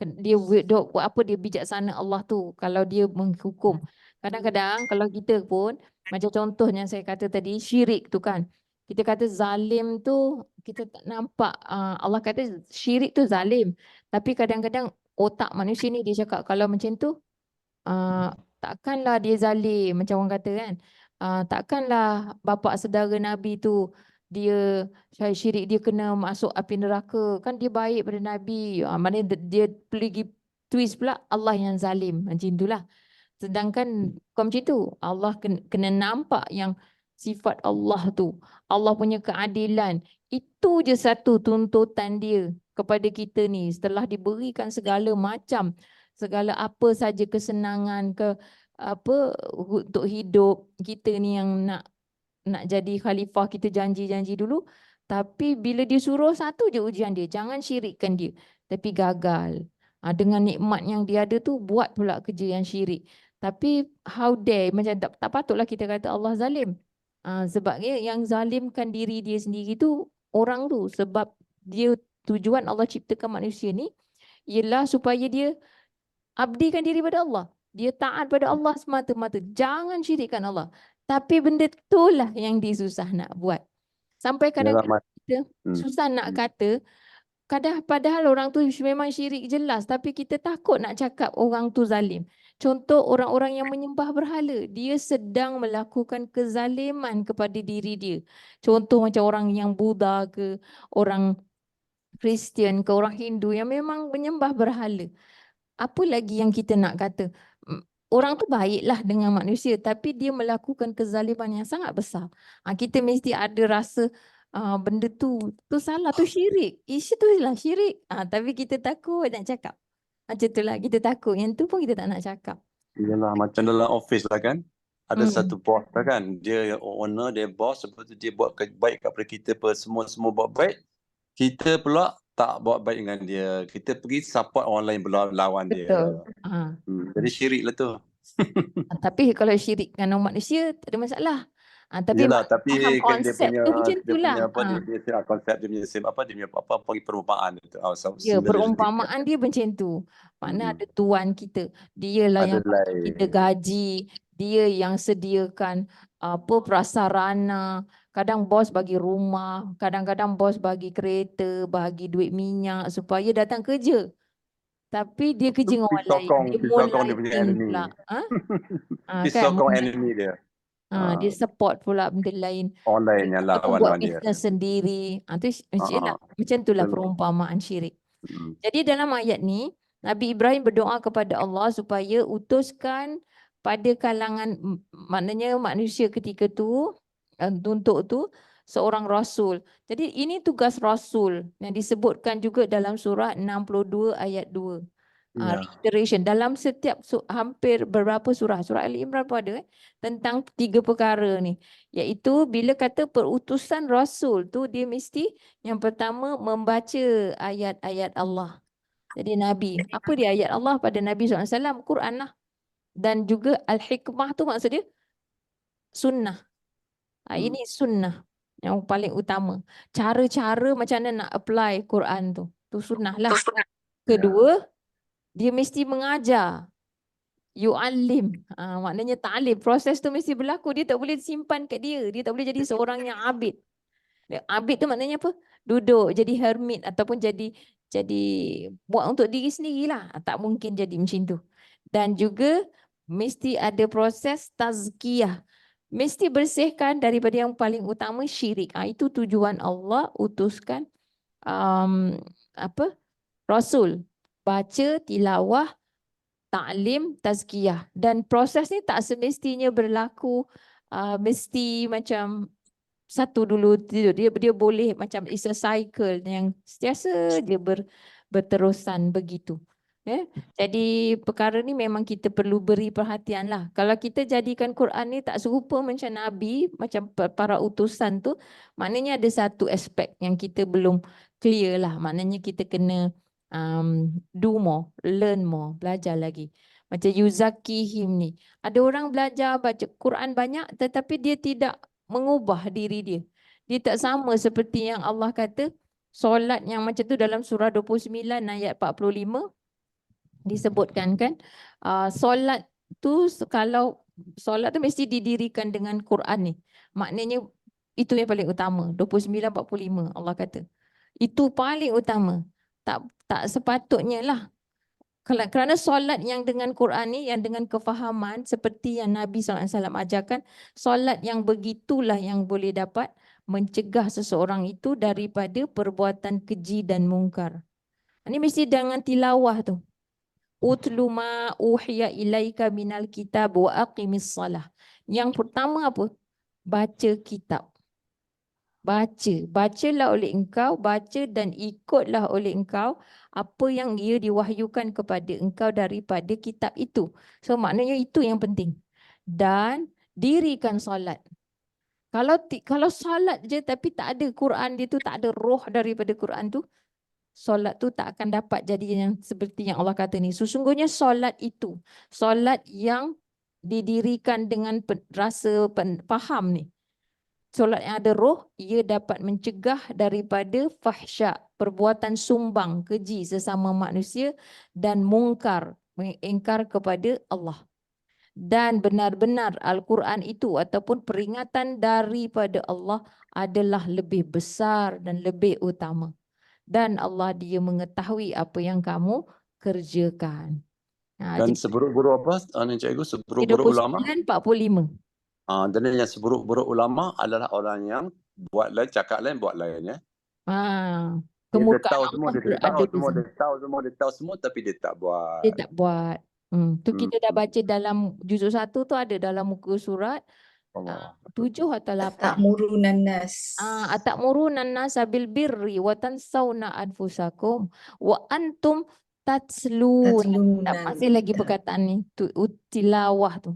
Dia buat apa dia bijaksana Allah tu. Kalau dia menghukum. Kadang-kadang kalau kita pun. Macam contohnya saya kata tadi. Syirik tu kan. Kita kata zalim tu. Kita tak nampak. Allah kata syirik tu zalim. Tapi kadang-kadang otak manusia ni dia cakap. Kalau macam tu. Takkanlah dia zalim macam orang kata kan. Takkanlah bapa saudara Nabi tu dia syirik, dia kena masuk api neraka. Kan dia baik pada Nabi. Maknanya dia pergi twist pula Allah yang zalim. Macam itulah. Sedangkan bukan macam tu. Allah kena nampak yang sifat Allah tu. Allah punya keadilan. Itu je satu tuntutan dia kepada kita ni. Setelah diberikan segala macam, segala apa saja kesenangan ke apa untuk hidup kita ni yang nak jadi khalifah, kita janji-janji dulu. Tapi bila dia suruh satu je ujian dia, jangan syirikkan dia. Tapi gagal. Dengan nikmat yang dia ada tu buat pula kerja yang syirik. Tapi how dare, macam tak patutlah kita kata Allah zalim. Sebabnya yang zalimkan diri dia sendiri tu orang tu. Sebab dia tujuan Allah ciptakan manusia ni ialah supaya dia abdikan diri pada Allah. Dia taat pada Allah semata-mata. Jangan syirikkan Allah. Tapi benda itulah yang dia susah nak buat. Sampai Yalah, kadang-kadang kita Hmm. susah nak kata, padahal orang tu memang syirik jelas, tapi kita takut nak cakap orang tu zalim. Contoh orang-orang yang menyembah berhala, dia sedang melakukan kezaliman kepada diri dia. Contoh macam orang yang Buddha ke, orang Kristian ke, orang Hindu yang memang menyembah berhala. Apa lagi yang kita nak kata? Orang tu baiklah dengan manusia, tapi dia melakukan kezaliman yang sangat besar. Kita mesti ada rasa benda tu salah, tu syirik. Isu tu lah syirik. Tapi kita takut nak cakap. Macam tu lah, kita takut. Yang tu pun kita tak nak cakap. Yalah, macam dalam office lah kan. Ada Hmm. satu bos lah kan. Dia owner, dia bos. Sebab tu dia buat baik kepada kita. Semua buat baik. Kita pula tak buat baik dengan dia. Kita pergi support orang lain pula lawan dia. Betul. Jadi syirik lah tu. Tapi kalau syirik dengan manusia, tak ada masalah. Tapi Yelah, tapi faham kan dia konsep punya tu macam tu lah. konsep dia punya perumpamaan itu. Ya, Similarity. perumpamaan dia macam tu. Makna ada tuan kita. Dialah Ada yang bagi kita lain. gaji. Dia yang sediakan prasarana. Kadang bos bagi rumah. Kadang-kadang bos bagi kereta, bagi duit minyak supaya datang kerja. Tapi dia kerja dengan orang lain. Dia Pisokong dia punya moonlighting enemy. pula. Kan, Pisokong enemy dia. dia support pula benda lain. Orang lain yang Ataupun lawan buat dia. bisnes sendiri. Macam itulah Betul. perumpamaan syirik. Hmm. Jadi dalam ayat ni, Nabi Ibrahim berdoa kepada Allah supaya utuskan pada kalangan, maknanya manusia ketika tu, untuk tu, seorang Rasul. Jadi ini tugas Rasul yang disebutkan juga dalam surah 62 ayat 2. Ya. Reiteration dalam setiap hampir beberapa surah Ali Imran pun ada tentang 3 perkara ni, iaitu bila kata perutusan Rasul tu dia mesti yang pertama membaca ayat-ayat Allah. Jadi Nabi, apa dia ayat Allah pada Nabi SAW? Quran lah. Dan juga Al-Hikmah tu maksud dia sunnah. Ini sunnah yang paling utama. Cara-cara macam mana nak apply Quran tu. Tu sunnah lah. Kedua, dia mesti mengajar. Yu'allim. Maknanya ta'lim. Proses tu mesti berlaku. Dia tak boleh simpan kat dia. Dia tak boleh jadi seorang yang abid. Abid tu maknanya apa? Duduk jadi hermit ataupun jadi buat untuk diri sendirilah. Tak mungkin jadi macam tu. Dan juga mesti ada proses tazkiyah. Mesti bersihkan daripada yang paling utama syirik. Itu tujuan Allah utuskan Rasul. Baca, tilawah, ta'lim, tazkiyah. Dan proses ni tak semestinya berlaku mesti macam satu dulu tidur. Dia boleh macam it's a cycle yang sentiasa dia berterusan begitu. Jadi perkara ni memang kita perlu beri perhatian lah. Kalau kita jadikan Quran ni tak serupa macam Nabi, macam para utusan tu, maknanya ada satu aspek yang kita belum clear lah. Maknanya kita kena do more, learn more, belajar lagi. Macam Yuzakihim ni. Ada orang belajar baca Quran banyak tetapi dia tidak mengubah diri dia. Dia tak sama seperti yang Allah kata, solat yang macam tu dalam surah 29 ayat 45 disebutkan kan. Solat tu, kalau solat tu mesti didirikan dengan Quran ni. Maknanya itu yang paling utama. 29-45 Allah kata. Itu paling utama. Tak sepatutnya lah. Kerana solat yang dengan Quran ni, yang dengan kefahaman seperti yang Nabi SAW ajarkan, solat yang begitulah yang boleh dapat mencegah seseorang itu daripada perbuatan keji dan mungkar. Ini mesti dengan tilawah tu. Utlu ma uhiya ilaika minal kitab wa aqimis salah. Yang pertama apa? Baca kitab. Bacalah oleh engkau, baca dan ikutlah oleh engkau apa yang ia diwahyukan kepada engkau daripada kitab itu. So maknanya itu yang penting. Dan dirikan solat. Kalau solat je tapi tak ada Quran dia tu, tak ada roh daripada Quran tu, solat tu tak akan dapat jadi yang seperti yang Allah kata ni. Sesungguhnya solat itu, solat yang didirikan dengan rasa faham ni. Solat yang ada roh, ia dapat mencegah daripada fahsya, perbuatan sumbang, keji sesama manusia dan mungkar, mengingkar kepada Allah. Dan benar-benar Al-Quran itu ataupun peringatan daripada Allah adalah lebih besar dan lebih utama. Dan Allah dia mengetahui apa yang kamu kerjakan. Dan Jadi seburuk-buruk apa, Cikgu? Seburuk-buruk ulama? 29, 45. Dan yang seburuk-buruk ulama adalah orang yang buat lain, cakap lain, buat lain. Ya. Dia Kemurkaan tahu Allah semua, dia berada tahu di semua, sana. dia tahu semua, tapi dia tak buat. Dia tak buat. Tu Hmm. kita dah baca dalam juzuk 1 tu ada dalam muka surat Allah. 7 atau 8. Ta'murunan nas. Atamuruna an-nasa bil birri wa tansawna anfusakum wa antum tatslun. Tatlunan Masih lagi kitab. perkataan ni tilawah tu.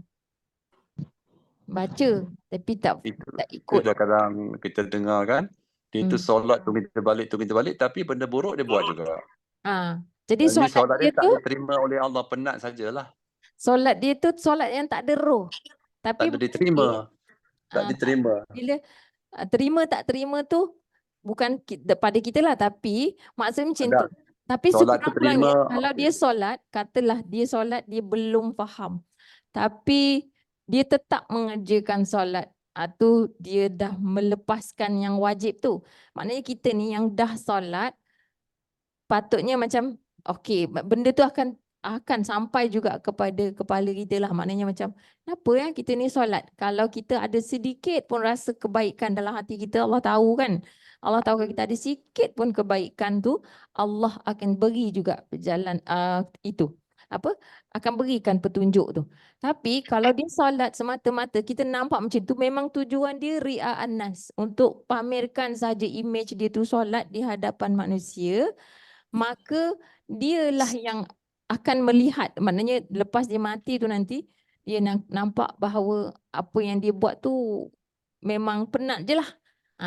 Baca tapi tak Itu ikut. dah kadang kita dengar kan, dia itu Hmm. solat tunggu kita balik, tapi benda buruk dia buat juga. Jadi Jadi solat solat dia dia tak tu, diterima oleh Allah, penat sajalah. solat dia tu solat yang tak ada roh. Tak Tapi ada diterima. Tak ah, diterima. bila terima tak terima tu bukan pada kita lah, tapi maksudnya macam tu. Tak. Tapi Solat tu sekurang-kurangnya terima, kalau dia solat, katalah dia solat dia belum faham. Tapi dia tetap mengerjakan solat. Tu dia dah melepaskan yang wajib tu. Maknanya kita ni yang dah solat patutnya macam okey, benda tu akan sampai juga kepada kepala kita lah. Maknanya macam kenapa ya kita ni solat? Kalau kita ada sedikit pun rasa kebaikan dalam hati kita, Allah tahu kan. Allah tahu kalau kita ada sikit pun kebaikan tu, Allah akan beri juga jalan itu. Akan berikan petunjuk tu. Tapi kalau dia solat semata-mata kita nampak macam tu, memang tujuan dia ria'an nas, untuk pamerkan saja image dia tu solat di hadapan manusia, maka dialah yang akan melihat, maknanya lepas dia mati tu nanti dia nampak bahawa apa yang dia buat tu memang penat je lah.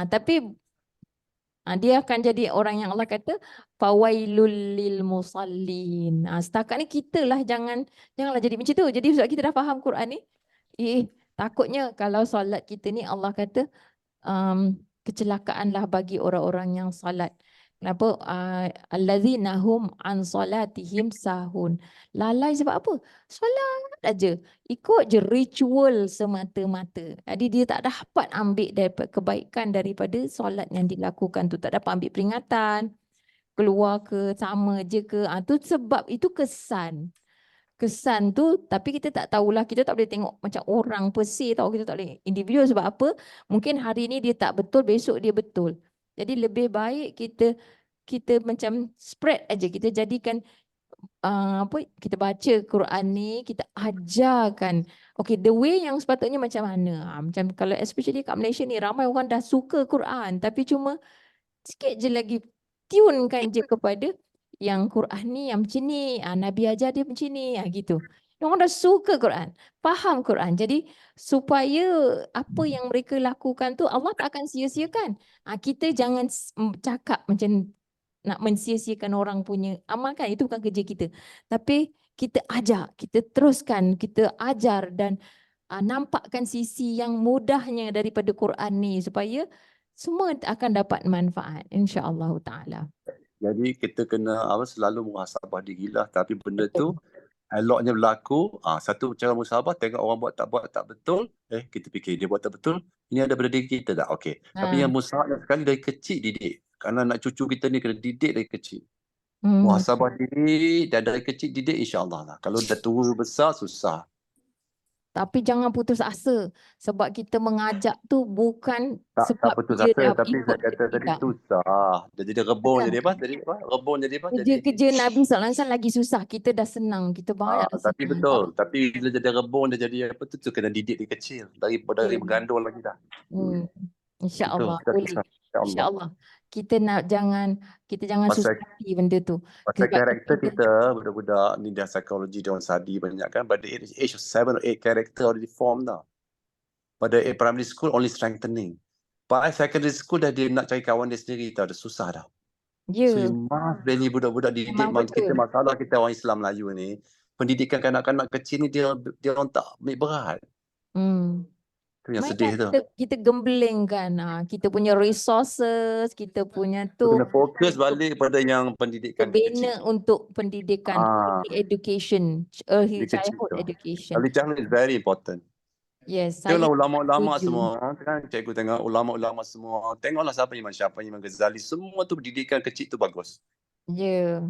Tapi dia akan jadi orang yang Allah kata fawailul lil musallin. Setakat ni kita lah janganlah jadi macam tu. Jadi sebab kita dah faham Quran ni, takutnya kalau solat kita ni Allah kata kecelakaanlah bagi orang-orang yang salat. Kenapa? Allazina hum an salatihim sahun. Lalai sebab apa? Solat aja. Ikut je ritual semata-mata. Jadi dia tak dapat ambil daripada kebaikan daripada solat yang dilakukan tu. Tak dapat ambil peringatan. Keluar ke, sama je ke. Tu sebab itu kesan. Kesan tu, tapi kita tak tahulah, kita tak boleh tengok macam orang per se tau, kita tak boleh individu. Sebab apa? Mungkin hari ni dia tak betul, besok dia betul. Jadi lebih baik kita macam spread aja, kita jadikan kita baca Quran ni, kita ajarkan okay, the way yang sepatutnya macam mana. Macam kalau especially kat Malaysia ni ramai orang dah suka Quran, tapi cuma sikit je lagi tunekan je kepada yang Quran ni yang macam ni, Nabi ajar dia macam ni, gitu. Orang dah suka Quran, faham Quran. Jadi supaya apa yang mereka lakukan tu Allah tak akan sia-siakan. Kita jangan cakap macam nak mensia-siakan orang punya amal kan, itu bukan kerja kita. Tapi kita ajar, kita teruskan, kita ajar dan nampakkan sisi yang mudahnya daripada Quran ni supaya semua akan dapat manfaat insya-Allah taala. Jadi kita kena selalu muhasabah diri lah. Tapi benda tu Betul. eloknya berlaku. Satu cara muhasabah, tengok orang buat tak betul. Kita fikir dia buat tak betul. Ini ada pada diri kita tak? Okey. Tapi yang mustahaknya sekali dari kecil didik. Kerana anak cucu kita ni kena didik dari kecil. Muhasabah diri dan dari kecil didik, insya-Allah lah. Kalau dah tua besar susah. Tapi jangan putus asa sebab kita mengajak tu bukan Tak sebab putus dia asa, dah tapi saya ikut kata tadi tidak. susah. Jadi rebung Bukan. jadi apa? Rebung jadi apa? Jadi Kerja Nabi SAW lagi susah. Kita dah senang. Kita banyak tapi senang. betul. Tapi bila jadi rebung, dia jadi apa tu kena didik dari kecil. Dari bergandul lagi dah. InsyaAllah Kita boleh. susah. InsyaAllah. InsyaAllah. Kita jangan Pasal- susah hati benda tu. Pasal Sebab karakter kita, budak-budak ni dah psikologi, dia orang study banyak kan. By the age of 7 or 8, character already formed dah. Pada primary school, only strengthening. By secondary school, dah dia nak cari kawan dia sendiri tau. Dah susah dah. Ya. So you must really budak-budak didik. Memang Kita betul. masalah kita orang Islam Melayu ni, pendidikan kanak-kanak kecil ni dia orang tak ambil berat. Itu yang Mainkan sedih tu. kita gembelengkan kita punya resources, kita punya Tu tu kena fokus untuk balik pada yang kita pendidikan bina kecil. untuk pendidikan Ah, early education, early di kecil childhood tu. education. Early childhood is very important. Yes, saya Tengoklah ulama-ulama setuju. semua, kan cikgu tengok ulama-ulama semua. Tengoklah siapa Imam Syafi'i, Imam Ghazali, semua tu pendidikan kecil tu bagus. Ya.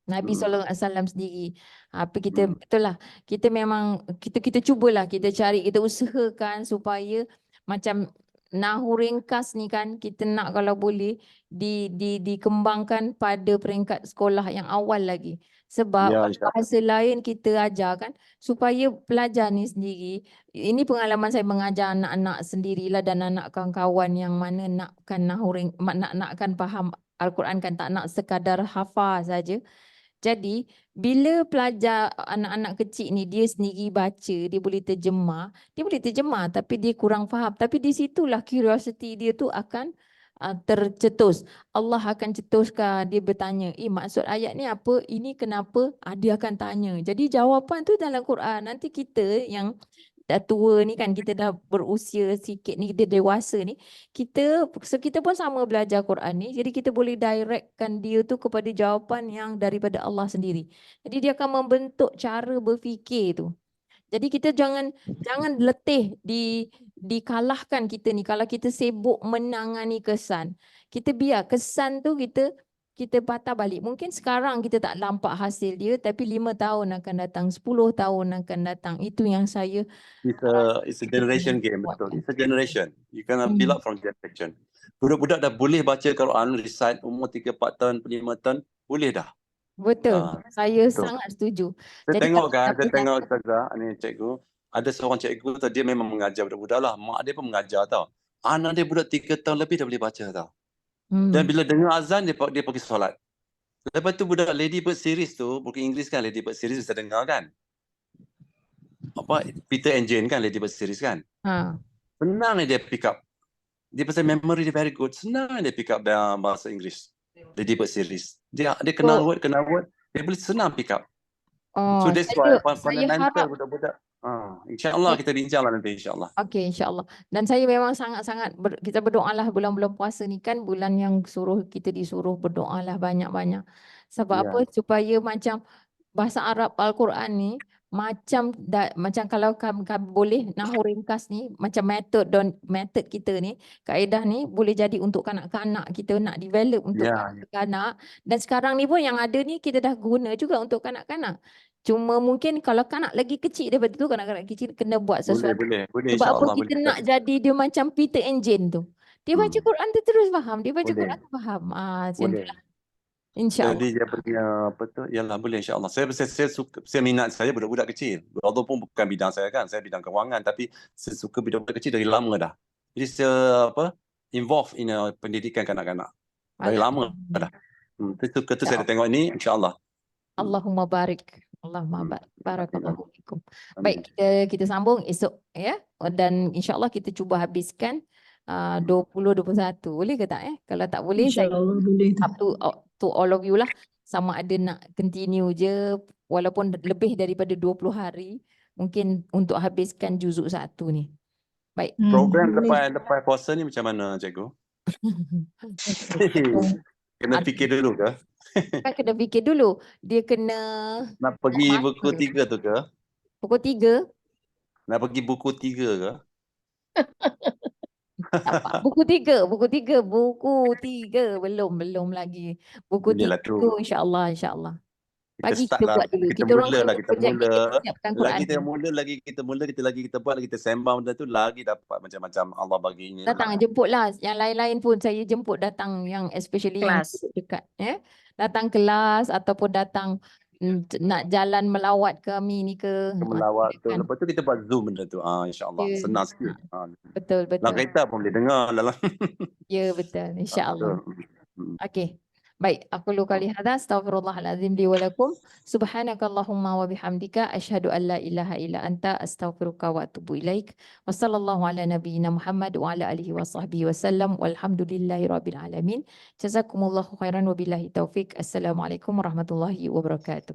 Nabi Hmm. SAW sendiri. Apa kita Hmm. betul lah. Kita memang kita cubalah, kita cari, kita usahakan supaya macam Nahwu ringkas ni kan kita nak kalau boleh dikembangkan pada peringkat sekolah yang awal lagi. Sebab Ya, kalau insyaAllah. bahasa lain kita ajarkan supaya pelajar ni sendiri, ini pengalaman saya mengajar anak-anak sendirilah dan anak kawan-kawan yang mana nakkan nakkan faham Al-Quran kan, tak nak sekadar hafal saja. Jadi bila pelajar anak-anak kecil ni dia sendiri baca, dia boleh terjemah tapi dia kurang faham. Tapi di situlah curiosity dia tu akan tercetus. Allah akan cetuskan, dia bertanya, maksud ayat ni apa? Ini kenapa? Dia akan tanya. Jadi jawapan tu dalam Quran. Nanti kita yang dah tua ni kan, kita dah berusia sikit ni, kita dewasa ni, kita pun sama belajar Quran ni, jadi kita boleh directkan dia tu kepada jawapan yang daripada Allah sendiri. Jadi dia akan membentuk cara berfikir tu. Jadi kita jangan letih dikalahkan kita ni kalau kita sibuk menangani kesan. Kita biar kesan tu kita patah balik. Mungkin sekarang kita tak nampak hasil dia, tapi 5 tahun akan datang, 10 tahun akan datang. Itu yang saya It's a generation game, betul. It's a generation. You can build up from generation. Budak-budak dah boleh baca Quran, recite umur 3-4 tahun, 5 tahun, boleh dah. Betul, saya betul. sangat setuju. Saya Jadi tengok kalau kan, kita saya punya- tengok Ustazah, ni cikgu, ada seorang cikgu tu, dia memang mengajar budak-budak lah. Mak dia pun mengajar tau. Anak dia budak 3 tahun lebih dah boleh baca tau. Dan bila dengar azan, dia pergi solat. Lepas tu budak Lady Bird series tu, buku Inggeris kan, Lady Bird series bisa dengar kan? Apa, Peter and Jane kan, Lady Bird series kan? Senang dia pick up. Dia pasal memory dia very good. Senang dia pick up bahasa Inggeris. Lady Bird series. Dia kenal word, dia boleh senang pick up. So that's why saya fundamental harap budak-budak. InsyaAllah kita bincang lah nanti insyaAllah. okey, insyaAllah. Dan saya memang sangat-sangat kita berdoalah bulan-bulan puasa ni kan bulan yang kita disuruh berdoalah banyak-banyak. Sebab Ya. apa? Supaya macam bahasa Arab Al-Quran ni macam kalau kami boleh Nahwu ringkas ni macam method kita ni, kaedah ni boleh jadi untuk kanak-kanak kita nak develop untuk kanak-kanak. Dan sekarang ni pun yang ada ni kita dah guna juga untuk kanak-kanak. Cuma mungkin kalau kanak lagi kecil daripada tu, kanak-kanak kecil kena buat sesuatu. Boleh Sebab apa insyaAllah. kita Boleh. nak jadi dia macam Peter and Jane tu. Dia baca Quran tu terus faham. Dia baca Boleh. Quran tu faham. Macam Boleh. itulah. InsyaAllah. Jadi dia punya apa tu? Yalah boleh insyaAllah. Saya suka, saya minat saya budak-budak kecil. Walaupun bukan bidang saya kan, saya bidang kewangan, tapi saya suka budak-budak kecil dari lama dah. Jadi saya involve in pendidikan kanak-kanak. Dari lama dah. Itu saya dah tengok ini insyaAllah. Allahumma barik. Allahumma barik. Barakallahu fikum. Amin. Baik, kita sambung esok ya. Dan insyaAllah kita cuba habiskan 20-21. Boleh ke tak? Kalau tak boleh, saya InsyaAllah boleh tu. up to all of you lah. Sama ada nak continue je walaupun lebih daripada 20 hari. Mungkin untuk habiskan juzuk 1 ni. Baik. Program lepas puasa ni macam mana cikgu? Kena fikir dulu ke? Kan kena fikir dulu. Dia kena Nak pergi buku 3 tu ke? pukul 3. Nak pergi buku 3 ke? Buku 3 belum lagi. Buku Boleh 3 lah tu. tu insya-Allah. Pagi kita buat dulu. Kita orang mula lah, sibuk kita kerja, mula. siapkan Quran. Lagi kita buat, lagi kita sembang benda tu, lagi dapat macam-macam Allah bagi ini. Datang jemputlah. Yang lain-lain pun saya jemput datang, yang especially yang Kelas. dekat ya. Datang kelas ataupun datang nak jalan melawat kami ni ke. Melawat tu. Kan. Lepas tu kita buat Zoom benda tu. InsyaAllah. Ya. Senang sikit. Betul. Dalam kereta pun boleh dengar dalam. Ya, betul. InsyaAllah. Betul. Okey. Baik, aku qali hadza astaghfirullahalazim li wa lakum. Subhanakallahumma wa bihamdika asyhadu an la ilaha illa anta astaghfiruka wa atubu ilaik. Wassallallahu ala nabiyyina Muhammad wa ala alihi wa sahbihi wasallam walhamdulillahi rabbil alamin. Jazakumullahu khairan wa billahi taufik. Assalamualaikum warahmatullahi wabarakatuh.